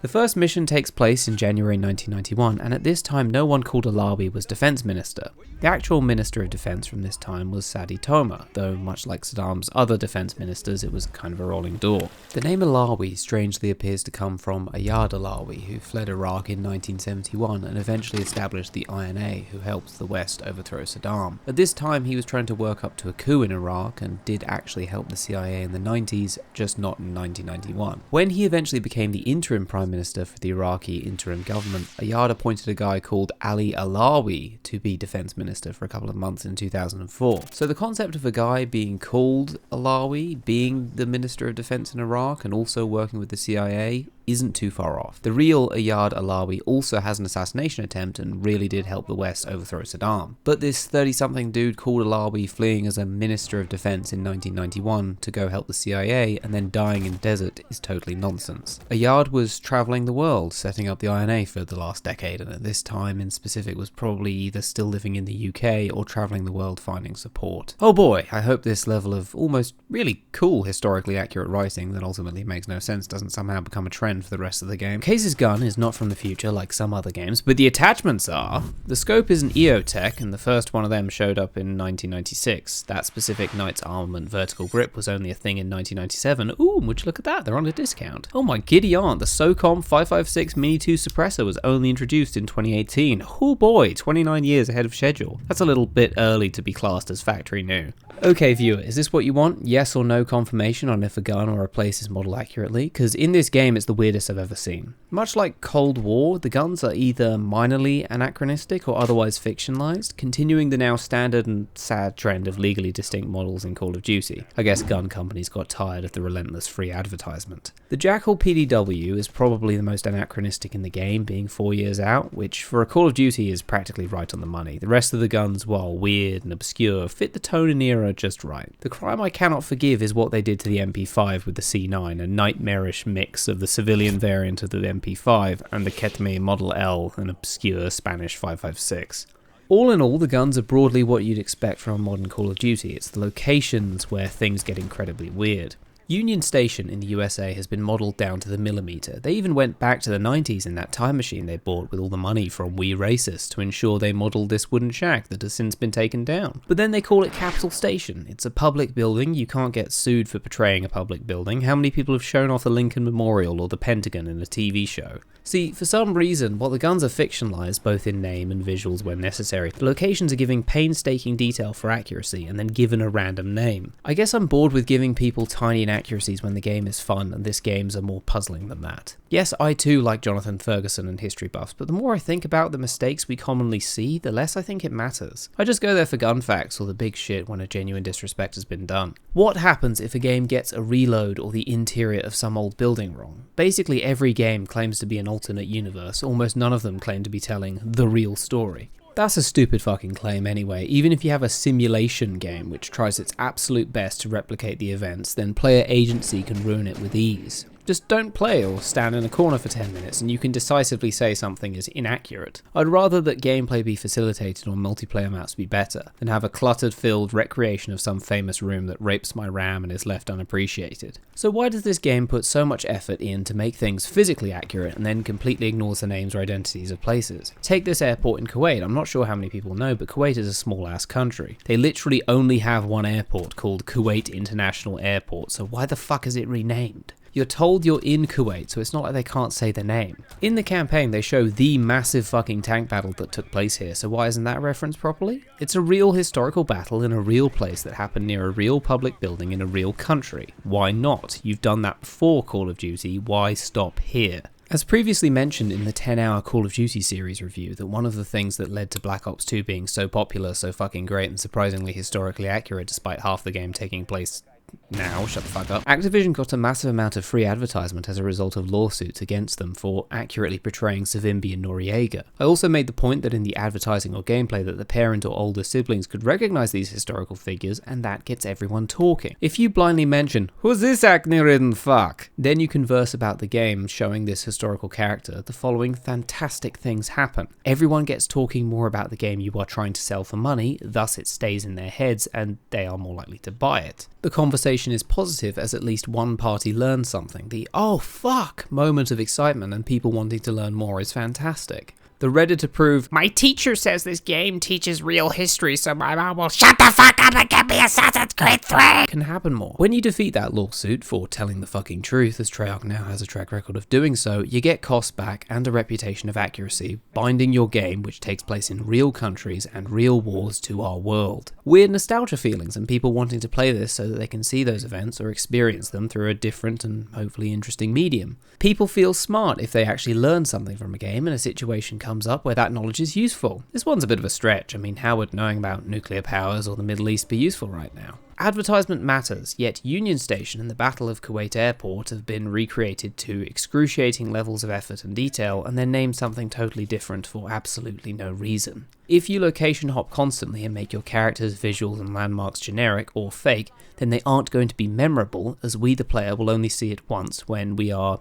The first mission takes place in January 1991, and at this time no one called Alawi was Defense Minister. The actual Minister of Defense from this time was Sadi Toma, though much like Saddam's other defense ministers, it was kind of a rolling door. The name Alawi strangely appears to come from Ayad Alawi, who fled Iraq in 1971 and eventually established the INA, who helped the West overthrow Saddam. At this time he was trying to work up to a coup in Iraq and did actually help the CIA in the 90s, just not in 1991. When he eventually became the interim Prime Minister for the Iraqi interim government, Ayad appointed a guy called Ali Alawi to be Defense Minister for a couple of months in 2004. So the concept of a guy being called Alawi, being the Minister of Defense in Iraq and also working with the CIA, isn't too far off. The real Iyad Alawi also has an assassination attempt and really did help the West overthrow Saddam. But this 30-something dude called Alawi fleeing as a Minister of Defense in 1991 to go help the CIA and then dying in desert is totally nonsense. Iyad was travelling the world, setting up the INA for the last decade, and at this time in specific was probably either still living in the UK or travelling the world finding support. Oh boy, I hope this level of almost really cool historically accurate writing that ultimately makes no sense doesn't somehow become a trend for the rest of the game. Case's gun is not from the future like some other games, but the attachments are. The scope is an EOTech, and the first one of them showed up in 1996. That specific Knight's Armament vertical grip was only a thing in 1997. Ooh, would you look at that, they're on a discount. Oh my giddy aunt, the SOCOM 556 Mini 2 suppressor was only introduced in 2018. Oh boy, 29 years ahead of schedule. That's a little bit early to be classed as factory new. Okay viewer, is this what you want? Yes or no confirmation on if a gun or a place is modeled accurately? Because in this game it's the weirdest I've ever seen. Much like Cold War, the guns are either minorly anachronistic or otherwise fictionalized, continuing the now standard and sad trend of legally distinct models in Call of Duty. I guess gun companies got tired of the relentless free advertisement. The Jackal PDW is probably the most anachronistic in the game, being 4 years out, which for a Call of Duty is practically right on the money. The rest of the guns, while weird and obscure, fit the tone and era just right. The crime I cannot forgive is what they did to the MP5 with the C9, a nightmarish mix of the civilian variant of the MP5 and the Ketme Model L, an obscure Spanish 556. All in all, the guns are broadly what you'd expect from a modern Call of Duty. It's the locations where things get incredibly weird. Union Station in the USA has been modelled down to the millimetre. They even went back to the 90s in that time machine they bought with all the money from We Racist to ensure they modelled this wooden shack that has since been taken down. But then they call it Capitol Station. It's a public building, you can't get sued for portraying a public building. How many people have shown off the Lincoln Memorial or the Pentagon in a TV show? See, for some reason, while the guns are fictionalised both in name and visuals when necessary, the locations are giving painstaking detail for accuracy and then given a random name. I guess I'm bored with giving people tiny inaccuracies when the game is fun, and this games are more puzzling than that. Yes, I too like Jonathan Ferguson and history buffs, but the more I think about the mistakes we commonly see, the less I think it matters. I just go there for gun facts or the big shit when a genuine disrespect has been done. What happens if a game gets a reload or the interior of some old building wrong? Basically every game claims to be an alternate universe, almost none of them claim to be telling the real story. That's a stupid fucking claim anyway. Even if you have a simulation game which tries its absolute best to replicate the events, then player agency can ruin it with ease. Just don't play or stand in a corner for 10 minutes and you can decisively say something is inaccurate. I'd rather that gameplay be facilitated or multiplayer maps be better than have a cluttered filled recreation of some famous room that rapes my RAM and is left unappreciated. So why does this game put so much effort in to make things physically accurate and then completely ignores the names or identities of places? Take this airport in Kuwait. I'm not sure how many people know, but Kuwait is a small ass country. They literally only have one airport called Kuwait International Airport, so why the fuck is it renamed? You're told you're in Kuwait, so it's not like they can't say the name. In the campaign, they show the massive fucking tank battle that took place here, so why isn't that referenced properly? It's a real historical battle in a real place that happened near a real public building in a real country. Why not? You've done that before Call of Duty, why stop here? As previously mentioned in the 10-hour Call of Duty series review, that one of the things that led to Black Ops 2 being so popular, so fucking great, and surprisingly historically accurate despite half the game taking place now, shut the fuck up. Activision got a massive amount of free advertisement as a result of lawsuits against them for accurately portraying Savimbi and Noriega. I also made the point that in the advertising or gameplay that the parent or older siblings could recognize these historical figures, and that gets everyone talking. If you blindly mention, "Who's this acne-ridden fuck?" then you converse about the game showing this historical character, the following fantastic things happen. Everyone gets talking more about the game you are trying to sell for money, thus it stays in their heads and they are more likely to buy it. The conversation is positive as at least one party learns something. The "oh fuck" moment of excitement and people wanting to learn more is fantastic. The Reddit to prove, "my teacher says this game teaches real history, so my mom will shut the fuck up and get me Assassin's Creed 3" can happen more. When you defeat that lawsuit for telling the fucking truth, as Treyarch now has a track record of doing so, you get costs back and a reputation of accuracy, binding your game, which takes place in real countries and real wars, to our world. Weird nostalgia feelings and people wanting to play this so that they can see those events or experience them through a different and hopefully interesting medium. People feel smart if they actually learn something from a game and a situation comes up where that knowledge is useful. This one's a bit of a stretch. I mean, how would knowing about nuclear powers or the Middle East be useful right now? Advertisement matters, yet Union Station and the Battle of Kuwait Airport have been recreated to excruciating levels of effort and detail, and then named something totally different for absolutely no reason. If you location hop constantly and make your characters, visuals and landmarks generic or fake, then they aren't going to be memorable, as we the player will only see it once when we are,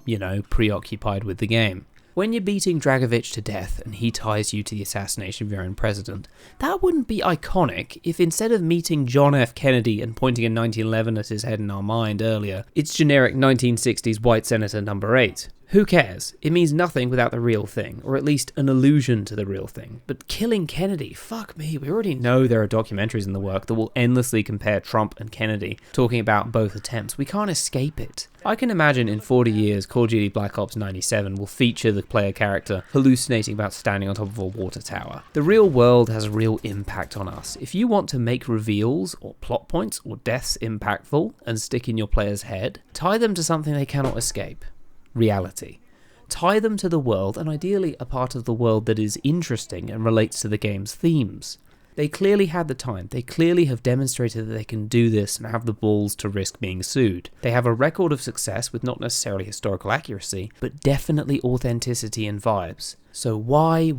preoccupied with the game. When you're beating Dragovich to death and he ties you to the assassination of your own president, that wouldn't be iconic if instead of meeting John F. Kennedy and pointing a 1911 at his head in our mind earlier, it's generic 1960s white senator number 8. Who cares? It means nothing without the real thing, or at least an allusion to the real thing. But killing Kennedy, fuck me, we already know there are documentaries in the work that will endlessly compare Trump and Kennedy, talking about both attempts. We can't escape it. I can imagine in 40 years, Call of Duty Black Ops 97 will feature the player character hallucinating about standing on top of a water tower. The real world has a real impact on us. If you want to make reveals, or plot points, or deaths impactful, and stick in your player's head, tie them to something they cannot escape. Reality. Tie them to the world, and ideally a part of the world that is interesting and relates to the game's themes. They clearly had the time. They clearly have demonstrated that they can do this and have the balls to risk being sued. They have a record of success with not necessarily historical accuracy, but definitely authenticity and vibes. So why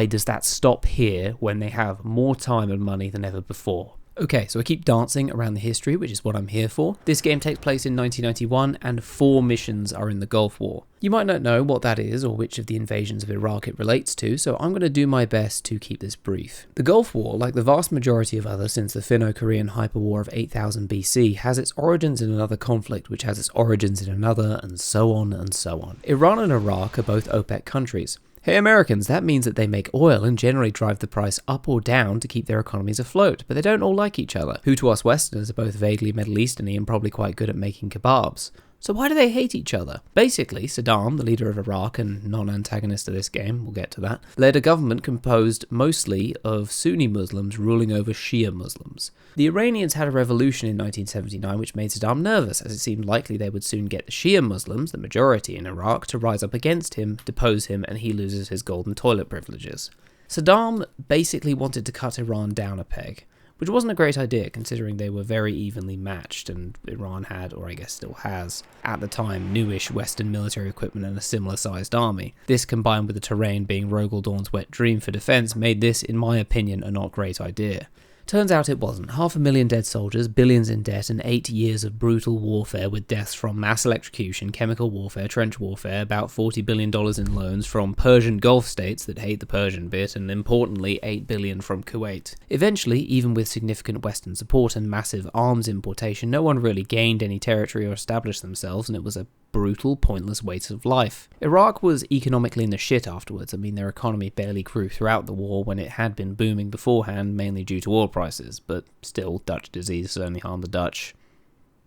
does that stop here when they have more time and money than ever before? Okay, so I keep dancing around the history, which is what I'm here for. This game takes place in 1991, and 4 missions are in the Gulf War. You might not know what that is, or which of the invasions of Iraq it relates to, so I'm going to do my best to keep this brief. The Gulf War, like the vast majority of others since the Finno-Korean Hyperwar of 8000 BC, has its origins in another conflict, which has its origins in another, and so on and so on. Iran and Iraq are both OPEC countries. Hey Americans, that means that they make oil and generally drive the price up or down to keep their economies afloat, but they don't all like each other, who to us Westerners are both vaguely Middle Eastern-y and probably quite good at making kebabs. So why do they hate each other? Basically, Saddam, the leader of Iraq and non-antagonist of this game, we'll get to that, led a government composed mostly of Sunni Muslims ruling over Shia Muslims. The Iranians had a revolution in 1979 which made Saddam nervous, as it seemed likely they would soon get the Shia Muslims, the majority in Iraq, to rise up against him, depose him, and he loses his golden toilet privileges. Saddam basically wanted to cut Iran down a peg, which wasn't a great idea considering they were very evenly matched, and Iran had, or I guess still has, at the time, newish Western military equipment and a similar sized army. This, combined with the terrain being Rogel Dawn's wet dream for defense, made this, in my opinion, a not great idea. Turns out it wasn't. 500,000 dead soldiers, billions in debt, and 8 years of brutal warfare with deaths from mass electrocution, chemical warfare, trench warfare, about $40 billion in loans from Persian Gulf states that hate the Persian bit, and importantly $8 billion from Kuwait. Eventually, even with significant Western support and massive arms importation, no one really gained any territory or established themselves, and it was a brutal, pointless waste of life. Iraq was economically in the shit afterwards. I mean, their economy barely grew throughout the war when it had been booming beforehand, mainly due to oil prices, but still, Dutch disease only harmed the Dutch,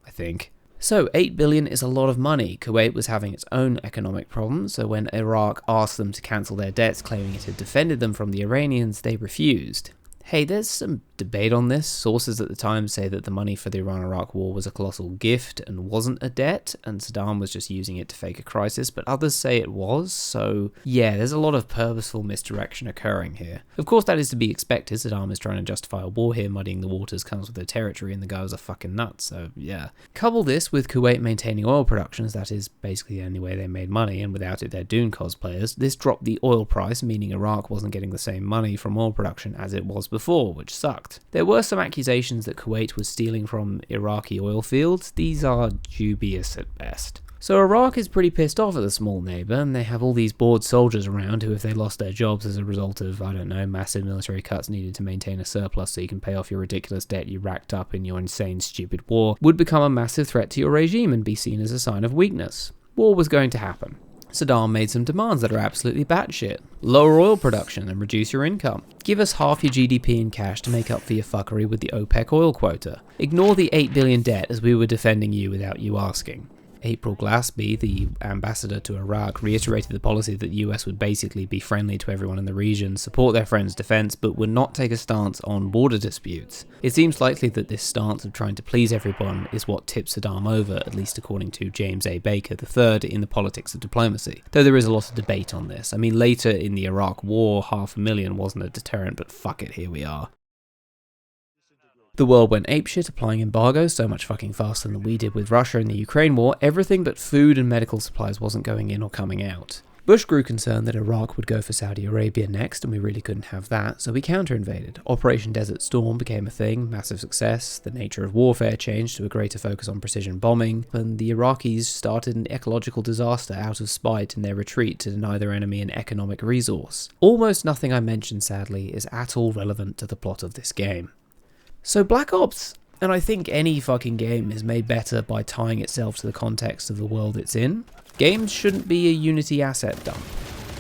I think. So, $8 billion is a lot of money. Kuwait was having its own economic problems, so when Iraq asked them to cancel their debts, claiming it had defended them from the Iranians, they refused. Hey, there's some debate on this. Sources at the time say that the money for the Iran-Iraq war was a colossal gift and wasn't a debt, and Saddam was just using it to fake a crisis, but others say it was, so yeah, there's a lot of purposeful misdirection occurring here. Of course, that is to be expected. Saddam is trying to justify a war here, muddying the waters comes with the territory, and the guy was a fucking nut, so yeah. Couple this with Kuwait maintaining oil productions, that is basically the only way they made money, and without it they're Dune cosplayers. This dropped the oil price, meaning Iraq wasn't getting the same money from oil production as it was before, which sucked. There were some accusations that Kuwait was stealing from Iraqi oil fields. These are dubious at best. So Iraq is pretty pissed off at the small neighbour, and they have all these bored soldiers around who, if they lost their jobs as a result of, I don't know, massive military cuts needed to maintain a surplus so you can pay off your ridiculous debt you racked up in your insane, stupid war, would become a massive threat to your regime and be seen as a sign of weakness. War was going to happen. Saddam made some demands that are absolutely batshit. Lower oil production and reduce your income. Give us half your GDP in cash to make up for your fuckery with the OPEC oil quota. Ignore the $8 billion debt as we were defending you without you asking. April Glaspie, the ambassador to Iraq, reiterated the policy that the US would basically be friendly to everyone in the region, support their friends' defense, but would not take a stance on border disputes. It seems likely that this stance of trying to please everyone is what tipped Saddam over, at least according to James A. Baker III in The Politics of Diplomacy. Though there is a lot of debate on this. I mean, later in the Iraq War, 500,000 wasn't a deterrent, but fuck it, here we are. The world went apeshit, applying embargoes so much fucking faster than we did with Russia in the Ukraine war. Everything but food and medical supplies wasn't going in or coming out. Bush grew concerned that Iraq would go for Saudi Arabia next, and we really couldn't have that, so we counter-invaded. Operation Desert Storm became a thing, massive success, the nature of warfare changed to a greater focus on precision bombing, and the Iraqis started an ecological disaster out of spite in their retreat to deny their enemy an economic resource. Almost nothing I mentioned, sadly, is at all relevant to the plot of this game. So Black Ops, and I think any fucking game, is made better by tying itself to the context of the world it's in. Games shouldn't be a Unity asset dump.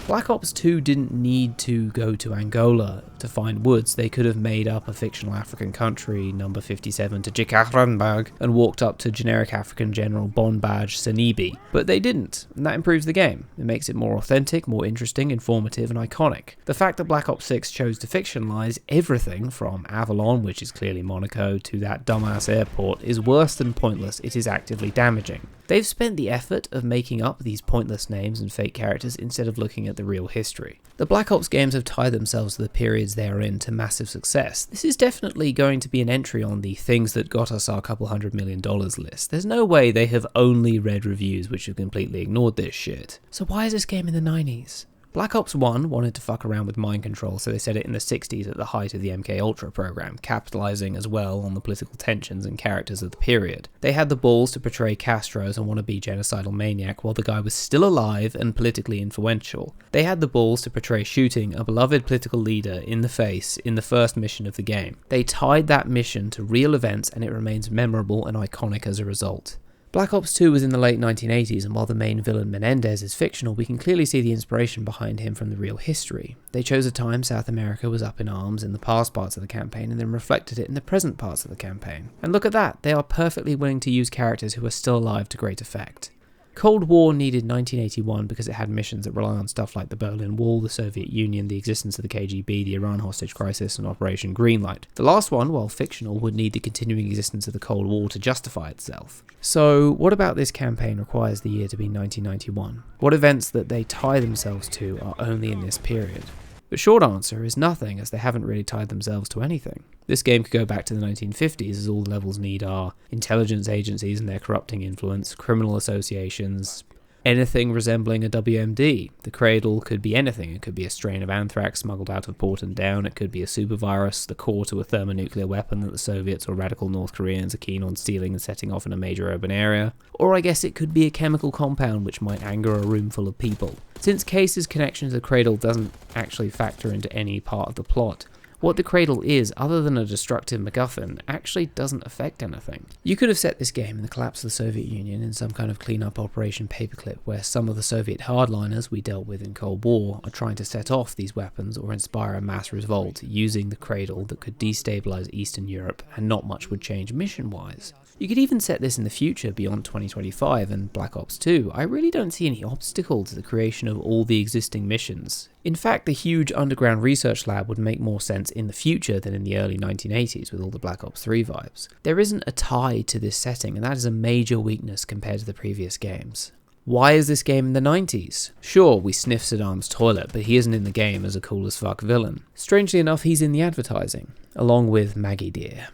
Black Ops 2 didn't need to go to Angola to find woods. They could have made up a fictional African country, number 57 to Jikaranbag, and walked up to generic African General Bonbadge Sanibi. But they didn't, and that improves the game. It makes it more authentic, more interesting, informative, and iconic. The fact that Black Ops 6 chose to fictionalize everything from Avalon, which is clearly Monaco, to that dumbass airport is worse than pointless. It is actively damaging. They've spent the effort of making up these pointless names and fake characters instead of looking at the real history. The Black Ops games have tied themselves to the periods they are in to massive success. This is definitely going to be an entry on the things that got us our couple $100 million list. There's no way they have only read reviews which have completely ignored this shit. So why is this game in the 90s? Black Ops 1 wanted to fuck around with mind control, so they set it in the 60s at the height of the MK Ultra program, capitalizing as well on the political tensions and characters of the period. They had the balls to portray Castro as a wannabe genocidal maniac while the guy was still alive and politically influential. They had the balls to portray shooting a beloved political leader in the face in the first mission of the game. They tied that mission to real events, and it remains memorable and iconic as a result. Black Ops 2 was in the late 1980s, and while the main villain Menendez is fictional, we can clearly see the inspiration behind him from the real history. They chose a time South America was up in arms in the past parts of the campaign and then reflected it in the present parts of the campaign. And look at that, they are perfectly willing to use characters who are still alive to great effect. Cold War needed 1981 because it had missions that rely on stuff like the Berlin Wall, the Soviet Union, the existence of the KGB, the Iran hostage crisis, and Operation Greenlight. The last one, while fictional, would need the continuing existence of the Cold War to justify itself. So, what about this campaign requires the year to be 1991? What events that they tie themselves to are only in this period? The short answer is nothing, as they haven't really tied themselves to anything. This game could go back to the 1950s, as all the levels need are intelligence agencies and their corrupting influence, criminal associations, anything resembling a WMD. The Cradle could be anything. It could be a strain of anthrax smuggled out of port and down. It could be a supervirus, the core to a thermonuclear weapon that the Soviets or radical North Koreans are keen on stealing and setting off in a major urban area. Or I guess it could be a chemical compound which might anger a room full of people. Since Case's connection to the Cradle doesn't actually factor into any part of the plot, what the Cradle is, other than a destructive MacGuffin, actually doesn't affect anything. You could have set this game in the collapse of the Soviet Union in some kind of clean-up Operation Paperclip, where some of the Soviet hardliners we dealt with in Cold War are trying to set off these weapons or inspire a mass revolt using the Cradle that could destabilize Eastern Europe, and not much would change mission-wise. You could even set this in the future beyond 2025 and Black Ops 2. I really don't see any obstacle to the creation of all the existing missions. In fact, the huge underground research lab would make more sense in the future than in the early 1980s with all the Black Ops 3 vibes. There isn't a tie to this setting, and that is a major weakness compared to the previous games. Why is this game in the 90s? Sure, we sniff Saddam's toilet, but he isn't in the game as a cool as fuck villain. Strangely enough, he's in the advertising, along with Maggie Dear.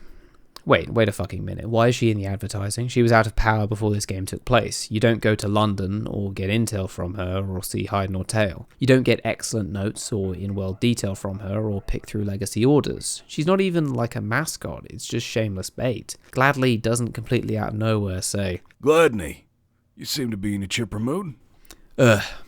Wait a fucking minute. Why is she in the advertising? She was out of power before this game took place. You don't go to London or get intel from her or see hide nor tail. You don't get excellent notes or in-world detail from her or pick through legacy orders. She's not even like a mascot. It's just shameless bait. Gladly doesn't completely out of nowhere say, Gladney, you seem to be in a chipper mood.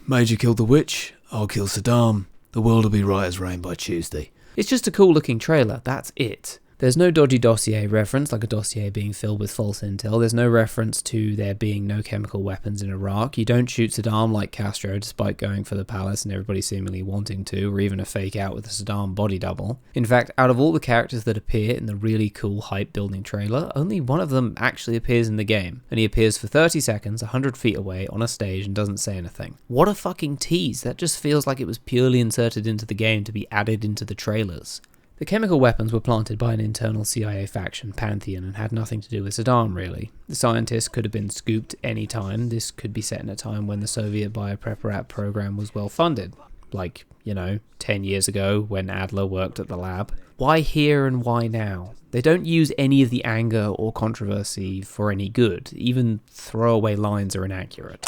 Major killed the witch. I'll kill Saddam. The world will be right as rain by Tuesday. It's just a cool looking trailer. That's it. There's no dodgy dossier reference, like a dossier being filled with false intel. There's no reference to there being no chemical weapons in Iraq. You don't shoot Saddam like Castro, despite going for the palace and everybody seemingly wanting to, or even a fake out with a Saddam body double. In fact, out of all the characters that appear in the really cool hype-building trailer, only one of them actually appears in the game. And he appears for 30 seconds, 100 feet away, on a stage, and doesn't say anything. What a fucking tease. That just feels like it was purely inserted into the game to be added into the trailers. The chemical weapons were planted by an internal CIA faction, Pantheon, and had nothing to do with Saddam, really. The scientists could have been scooped any time. This could be set in a time when the Soviet biopreparat program was well funded. Like, 10 years ago when Adler worked at the lab. Why here and why now? They don't use any of the anger or controversy for any good. Even throwaway lines are inaccurate.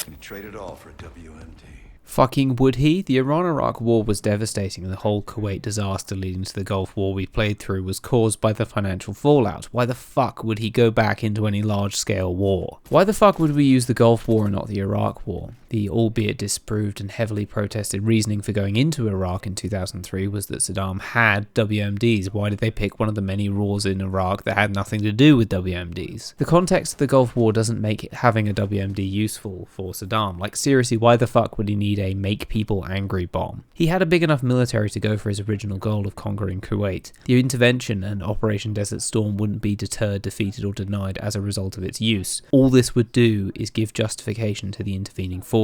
You trade it all for a WMD. Fucking would he? The Iran-Iraq war was devastating, and the whole Kuwait disaster leading to the Gulf War we played through was caused by the financial fallout. Why the fuck would he go back into any large-scale war? Why the fuck would we use the Gulf War and not the Iraq War? The albeit disproved and heavily protested reasoning for going into Iraq in 2003 was that Saddam had WMDs. Why did they pick one of the many wars in Iraq that had nothing to do with WMDs? The context of the Gulf War doesn't make having a WMD useful for Saddam. Like, seriously, why the fuck would he need a make people angry bomb? He had a big enough military to go for his original goal of conquering Kuwait. The intervention and Operation Desert Storm wouldn't be deterred, defeated or denied as a result of its use. All this would do is give justification to the intervening forces.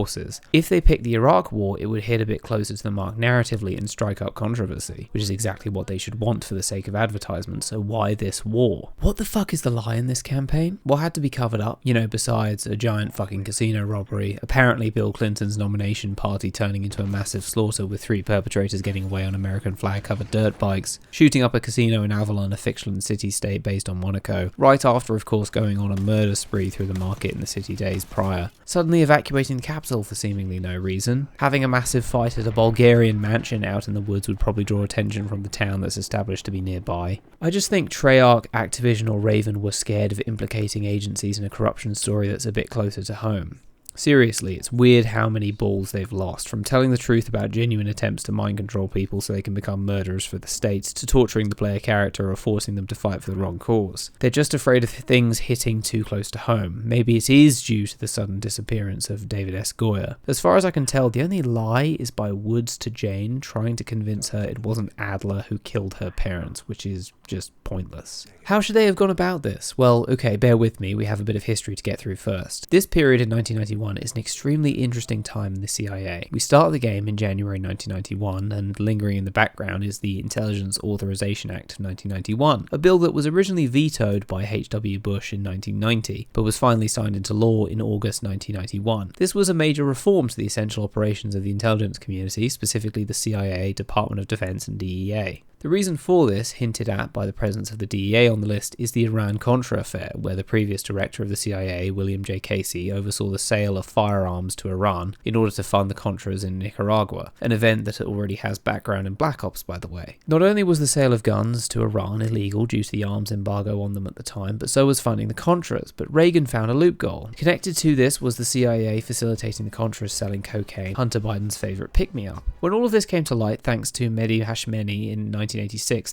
If they picked the Iraq War, it would hit a bit closer to the mark narratively and strike up controversy, which is exactly what they should want for the sake of advertisement, so why this war? What the fuck is the lie in this campaign? What had to be covered up? You know, besides a giant fucking casino robbery, apparently Bill Clinton's nomination party turning into a massive slaughter with 3 perpetrators getting away on American flag-covered dirt bikes, shooting up a casino in Avalon, a fictional city-state based on Monaco, right after, of course, going on a murder spree through the market in the city days prior, suddenly evacuating the capital for seemingly no reason, having a massive fight at a Bulgarian mansion out in the woods would probably draw attention from the town that's established to be nearby. I just think Treyarch, Activision or Raven were scared of implicating agencies in a corruption story that's a bit closer to home. Seriously, it's weird how many balls they've lost, from telling the truth about genuine attempts to mind control people so they can become murderers for the state, to torturing the player character or forcing them to fight for the wrong cause. They're just afraid of things hitting too close to home. Maybe it is due to the sudden disappearance of David S. Goyer. As far as I can tell, the only lie is by Woods to Jane, trying to convince her it wasn't Adler who killed her parents, which is just pointless. How should they have gone about this? Well, okay, bear with me, we have a bit of history to get through first. This period in 1991 is an extremely interesting time in the CIA. We start the game in January 1991, and lingering in the background is the Intelligence Authorization Act of 1991, a bill that was originally vetoed by H.W. Bush in 1990, but was finally signed into law in August 1991. This was a major reform to the essential operations of the intelligence community, specifically the CIA, Department of Defense, and DEA. The reason for this, hinted at by the presence of the DEA on the list, is the Iran-Contra affair, where the previous director of the CIA, William J. Casey, oversaw the sale of firearms to Iran in order to fund the Contras in Nicaragua, an event that already has background in Black Ops, by the way. Not only was the sale of guns to Iran illegal due to the arms embargo on them at the time, but so was funding the Contras, but Reagan found a loophole. Connected to this was the CIA facilitating the Contras selling cocaine, Hunter Biden's favourite pick-me-up. When all of this came to light, thanks to Mehdi Hashemani in 1986,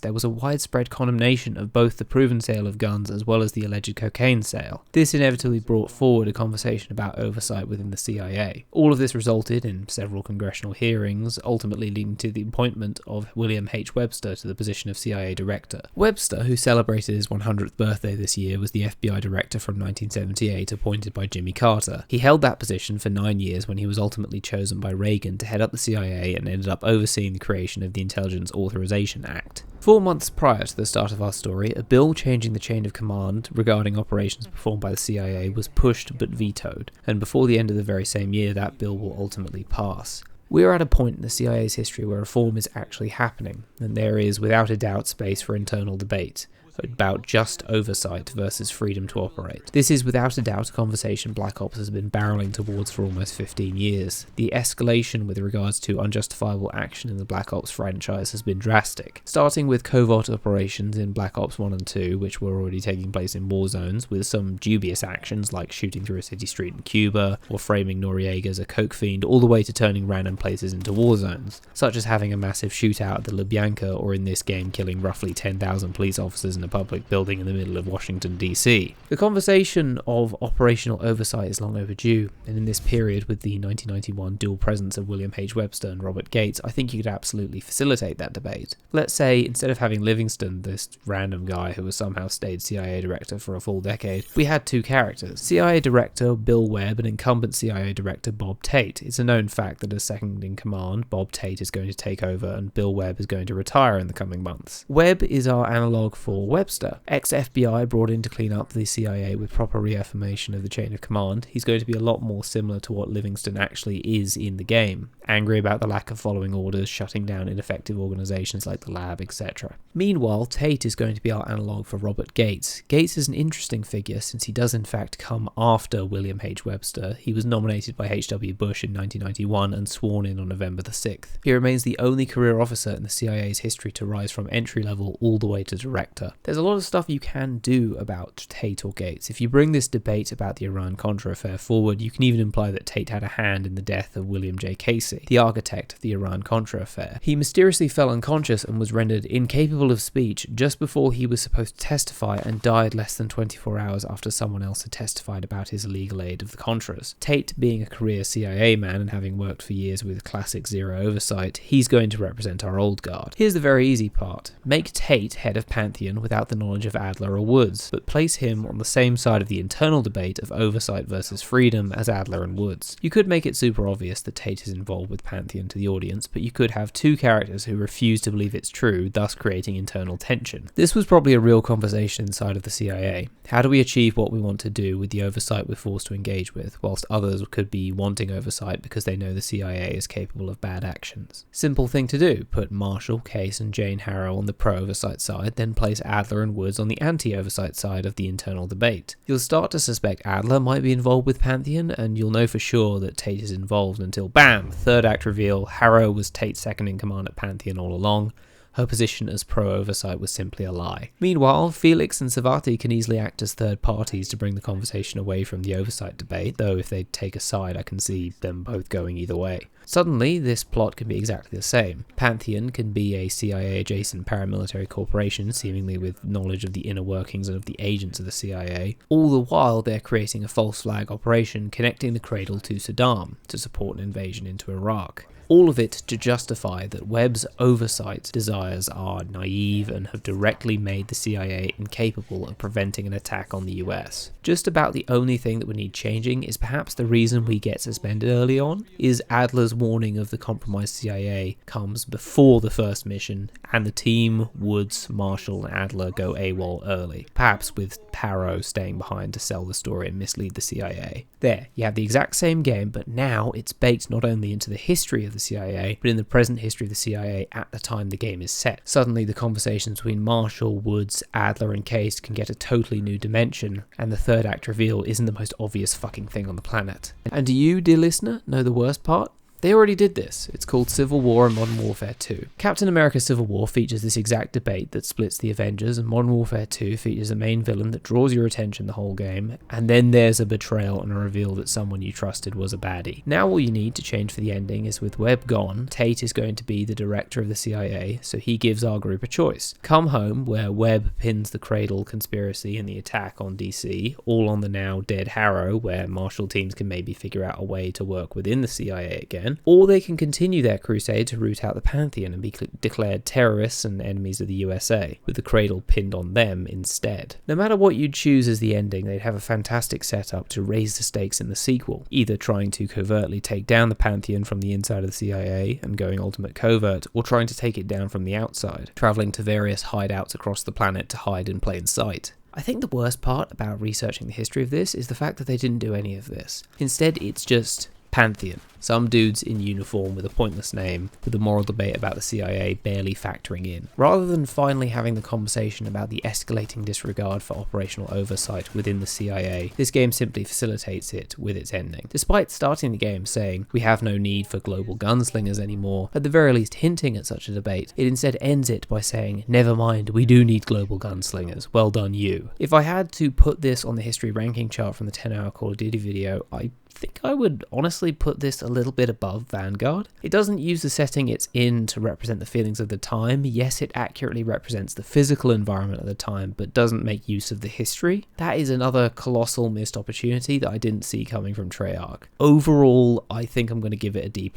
there was a widespread condemnation of both the proven sale of guns as well as the alleged cocaine sale. This inevitably brought forward a conversation about oversight within the CIA. All of this resulted in several congressional hearings, ultimately leading to the appointment of William H. Webster to the position of CIA Director. Webster, who celebrated his 100th birthday this year, was the FBI Director from 1978, appointed by Jimmy Carter. He held that position for 9 years when he was ultimately chosen by Reagan to head up the CIA and ended up overseeing the creation of the Intelligence Authorization Act. 4 months prior to the start of our story, a bill changing the chain of command regarding operations performed by the CIA was pushed but vetoed, and before the end of the very same year that bill will ultimately pass. We are at a point in the CIA's history where reform is actually happening, and there is without a doubt space for internal debate about just oversight versus freedom to operate. This is without a doubt a conversation Black Ops has been barreling towards for almost 15 years. The escalation with regards to unjustifiable action in the Black Ops franchise has been drastic, starting with covert operations in Black Ops 1 and 2, which were already taking place in war zones, with some dubious actions like shooting through a city street in Cuba, or framing Noriega as a coke fiend, all the way to turning random places into war zones, such as having a massive shootout at the Lubyanka, or in this game killing roughly 10,000 police officers in a public building in the middle of Washington, D.C. The conversation of operational oversight is long overdue, and in this period, with the 1991 dual presence of William H. Webster and Robert Gates, I think you could absolutely facilitate that debate. Let's say, instead of having Livingston, this random guy who has somehow stayed CIA Director for a full decade, we had 2 characters. CIA Director Bill Webb and incumbent CIA Director Bob Tate. It's a known fact that as second in command, Bob Tate is going to take over and Bill Webb is going to retire in the coming months. Webb is our analogue for Webster, ex-FBI brought in to clean up the CIA with proper reaffirmation of the chain of command. He's going to be a lot more similar to what Livingston actually is in the game, angry about the lack of following orders, shutting down ineffective organizations like the lab, etc. Meanwhile, Tate is going to be our analogue for Robert Gates. Gates is an interesting figure since he does in fact come after William H. Webster. He was nominated by H.W. Bush in 1991 and sworn in on November the 6th. He remains the only career officer in the CIA's history to rise from entry level all the way to director. There's a lot of stuff you can do about Tate or Gates. If you bring this debate about the Iran-Contra affair forward, you can even imply that Tate had a hand in the death of William J. Casey, the architect of the Iran-Contra affair. He mysteriously fell unconscious and was rendered incapable of speech just before he was supposed to testify and died less than 24 hours after someone else had testified about his illegal aid of the Contras. Tate, being a career CIA man and having worked for years with classic zero oversight, he's going to represent our old guard. Here's the very easy part. Make Tate head of Pantheon without the knowledge of Adler or Woods, but place him on the same side of the internal debate of oversight versus freedom as Adler and Woods. You could make it super obvious that Tate is involved with Pantheon to the audience, but you could have two characters who refuse to believe it's true, thus creating internal tension. This was probably a real conversation inside of the CIA. How do we achieve what we want to do with the oversight we're forced to engage with, whilst others could be wanting oversight because they know the CIA is capable of bad actions? Simple thing to do. Put Marshall, Case and Jane Harrow on the pro-oversight side, then place Adler and Woods on the anti-oversight side of the internal debate. You'll start to suspect Adler might be involved with Pantheon, and you'll know for sure that Tate is involved until BAM! Third act reveal, Harrow was Tate's second in command at Pantheon all along. Her position as pro-oversight was simply a lie. Meanwhile, Felix and Savati can easily act as third parties to bring the conversation away from the oversight debate, though if they take a side I can see them both going either way. Suddenly, this plot can be exactly the same. Pantheon can be a CIA-adjacent paramilitary corporation, seemingly with knowledge of the inner workings and of the agents of the CIA. All the while, they're creating a false flag operation connecting the cradle to Saddam to support an invasion into Iraq. All of it to justify that Webb's oversight desires are naive and have directly made the CIA incapable of preventing an attack on the US. Just about the only thing that would need changing is perhaps the reason we get suspended early on, is Adler's warning of the compromised CIA comes before the first mission, and the team, Woods, Marshall and Adler go AWOL early, perhaps with Harrow staying behind to sell the story and mislead the CIA. There, you have the exact same game, but now it's baked not only into the history of the CIA, but in the present history of the CIA at the time the game is set. Suddenly the conversations between Marshall, Woods, Adler and Case can get a totally new dimension, and the third act reveal isn't the most obvious fucking thing on the planet. And do you, dear listener, know the worst part? They already did this. It's called Civil War and Modern Warfare 2. Captain America Civil War features this exact debate that splits the Avengers, and Modern Warfare 2 features a main villain that draws your attention the whole game, and then there's a betrayal and a reveal that someone you trusted was a baddie. Now all you need to change for the ending is with Webb gone, Tate is going to be the director of the CIA, so he gives our group a choice. Come Home, where Webb pins the Cradle conspiracy and the attack on DC, all on the now dead Harrow, where Marshall teams can maybe figure out a way to work within the CIA again, or they can continue their crusade to root out the Pantheon and be declared terrorists and enemies of the USA, with the Cradle pinned on them instead. No matter what you'd choose as the ending, they'd have a fantastic setup to raise the stakes in the sequel, either trying to covertly take down the Pantheon from the inside of the CIA and going ultimate covert, or trying to take it down from the outside, travelling to various hideouts across the planet to hide in plain sight. I think the worst part about researching the history of this is the fact that they didn't do any of this. Instead, it's just Pantheon. Some dudes in uniform with a pointless name, with a moral debate about the CIA barely factoring in. Rather than finally having the conversation about the escalating disregard for operational oversight within the CIA, this game simply facilitates it with its ending. Despite starting the game saying, we have no need for global gunslingers anymore, at the very least hinting at such a debate, it instead ends it by saying, never mind, we do need global gunslingers, well done you. If I had to put this on the history ranking chart from the 10-hour Call of Duty video, I think I would honestly put this a little bit above Vanguard. It doesn't use the setting it's in to represent the feelings of the time. Yes, it accurately represents the physical environment at the time, but doesn't make use of the history. That is another colossal missed opportunity that I didn't see coming from Treyarch. Overall, I think I'm going to give it a D+.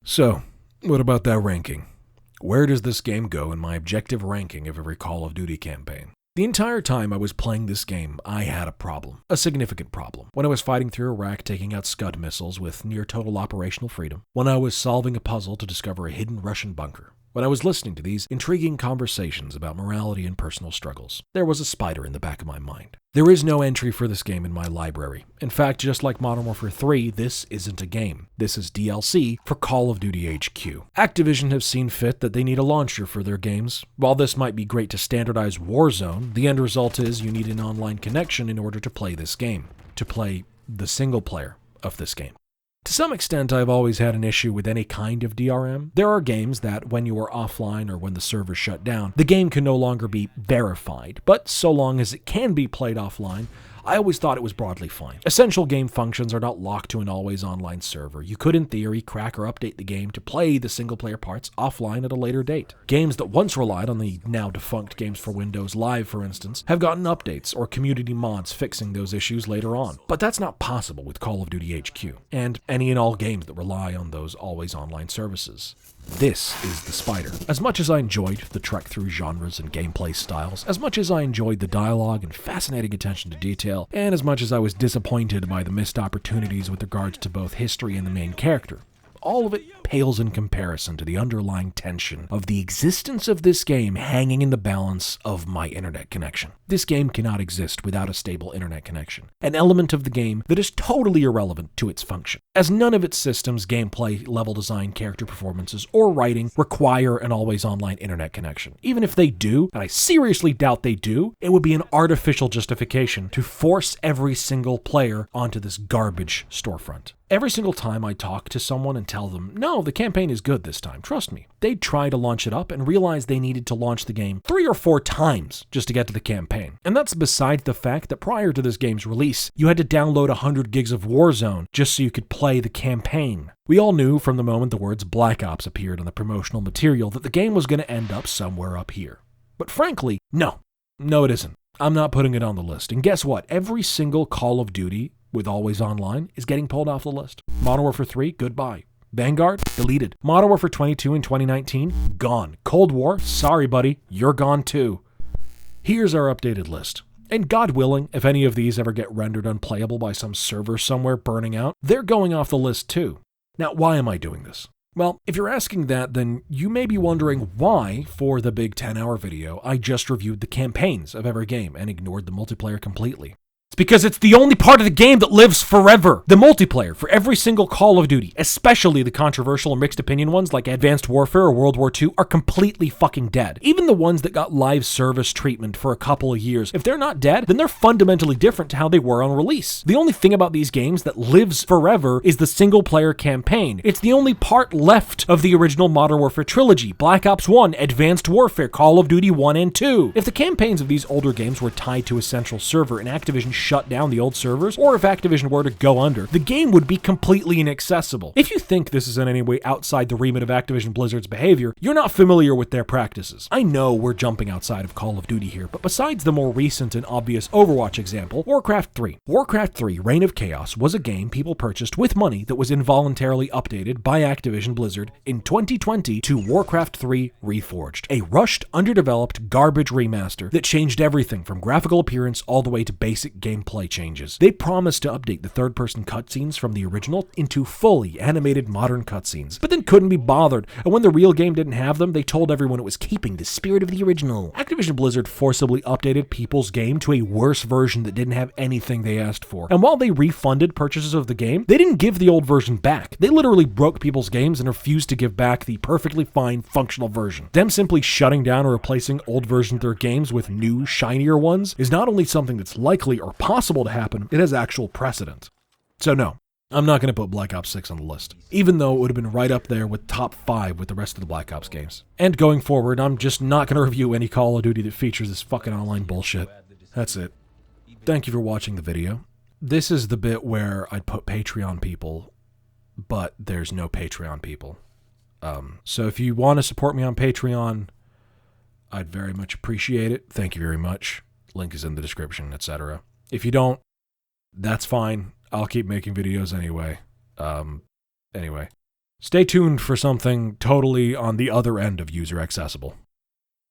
So, what about that ranking? Where does this game go in my objective ranking of every Call of Duty campaign? The entire time I was playing this game, I had a problem. A significant problem. When I was fighting through Iraq taking out Scud missiles with near total operational freedom. When I was solving a puzzle to discover a hidden Russian bunker. When I was listening to these intriguing conversations about morality and personal struggles, there was a spider in the back of my mind. There is no entry for this game in my library. In fact, just like Modern Warfare 3, this isn't a game. This is DLC for Call of Duty HQ. Activision have seen fit that they need a launcher for their games. While this might be great to standardize Warzone, the end result is you need an online connection in order to play this game, to play the single player of this game. To some extent, I've always had an issue with any kind of DRM. There are games that, when you are offline or when the server's shut down, the game can no longer be verified, but so long as it can be played offline, I always thought it was broadly fine. Essential game functions are not locked to an always online server. You could, in theory, crack or update the game to play the single-player parts offline at a later date. Games that once relied on the now defunct Games for Windows Live, for instance, have gotten updates or community mods fixing those issues later on. But that's not possible with Call of Duty HQ, and any and all games that rely on those always online services. This is the spider. As much as I enjoyed the trek through genres and gameplay styles, as much as I enjoyed the dialogue and fascinating attention to detail, and as much as I was disappointed by the missed opportunities with regards to both history and the main character, all of it pales in comparison to the underlying tension of the existence of this game hanging in the balance of my internet connection. This game cannot exist without a stable internet connection, an element of the game that is totally irrelevant to its function, as none of its systems, gameplay, level design, character performances, or writing require an always online internet connection. Even if they do, and I seriously doubt they do, it would be an artificial justification to force every single player onto this garbage storefront. Every single time I talk to someone and tell them, no, the campaign is good this time, trust me, they'd try to launch it up and realize they needed to launch the game 3 or 4 times just to get to the campaign. And that's besides the fact that prior to this game's release, you had to download 100 gigs of Warzone just so you could play the campaign. We all knew from the moment the words Black Ops appeared on the promotional material that the game was going to end up somewhere up here. But frankly, no, it isn't. I'm not putting it on the list. And guess what? Every single Call of Duty with always online is getting pulled off the list. Modern Warfare 3, goodbye. Vanguard, deleted. Modern Warfare 22 in 2019, gone. Cold War, sorry buddy, you're gone too. Here's our updated list. And God willing, if any of these ever get rendered unplayable by some server somewhere burning out, they're going off the list too. Now, why am I doing this? Well, if you're asking that, then you may be wondering why, for the big 10-hour video, I just reviewed the campaigns of every game and ignored the multiplayer completely. It's because it's the only part of the game that lives forever. The multiplayer for every single Call of Duty, especially the controversial or mixed opinion ones like Advanced Warfare or World War II, are completely fucking dead. Even the ones that got live service treatment for a couple of years, if they're not dead, then they're fundamentally different to how they were on release. The only thing about these games that lives forever is the single-player campaign. It's the only part left of the original Modern Warfare trilogy, Black Ops 1, Advanced Warfare, Call of Duty 1 and 2. If the campaigns of these older games were tied to a central server and Activision shut down the old servers, or if Activision were to go under, the game would be completely inaccessible. If you think this is in any way outside the remit of Activision Blizzard's behavior, you're not familiar with their practices. I know we're jumping outside of Call of Duty here, but besides the more recent and obvious Overwatch example, Warcraft 3. Warcraft 3 Reign of Chaos was a game people purchased with money that was involuntarily updated by Activision Blizzard in 2020 to Warcraft 3 Reforged, a rushed, underdeveloped, garbage remaster that changed everything from graphical appearance all the way to basic gameplay changes. They promised to update the third-person cutscenes from the original into fully animated modern cutscenes, but then couldn't be bothered, and when the real game didn't have them, they told everyone it was keeping the spirit of the original. Activision Blizzard forcibly updated people's game to a worse version that didn't have anything they asked for, and while they refunded purchases of the game, they didn't give the old version back. They literally broke people's games and refused to give back the perfectly fine, functional version. Them simply shutting down or replacing old versions of their games with new, shinier ones is not only something that's likely or possible to happen, it has actual precedent. So no, I'm not going to put Black Ops 6 on the list, even though it would have been right up there with top 5 with the rest of the Black Ops games. And going forward, I'm just not going to review any Call of Duty that features this fucking online bullshit. That's it. Thank you for watching the video. This is the bit where I'd put Patreon people, but there's no Patreon people. So if you want to support me on Patreon, I'd very much appreciate it. Thank you very much. Link is in the description, etc. If you don't, that's fine. I'll keep making videos anyway. Anyway, stay tuned for something totally on the other end of user accessible.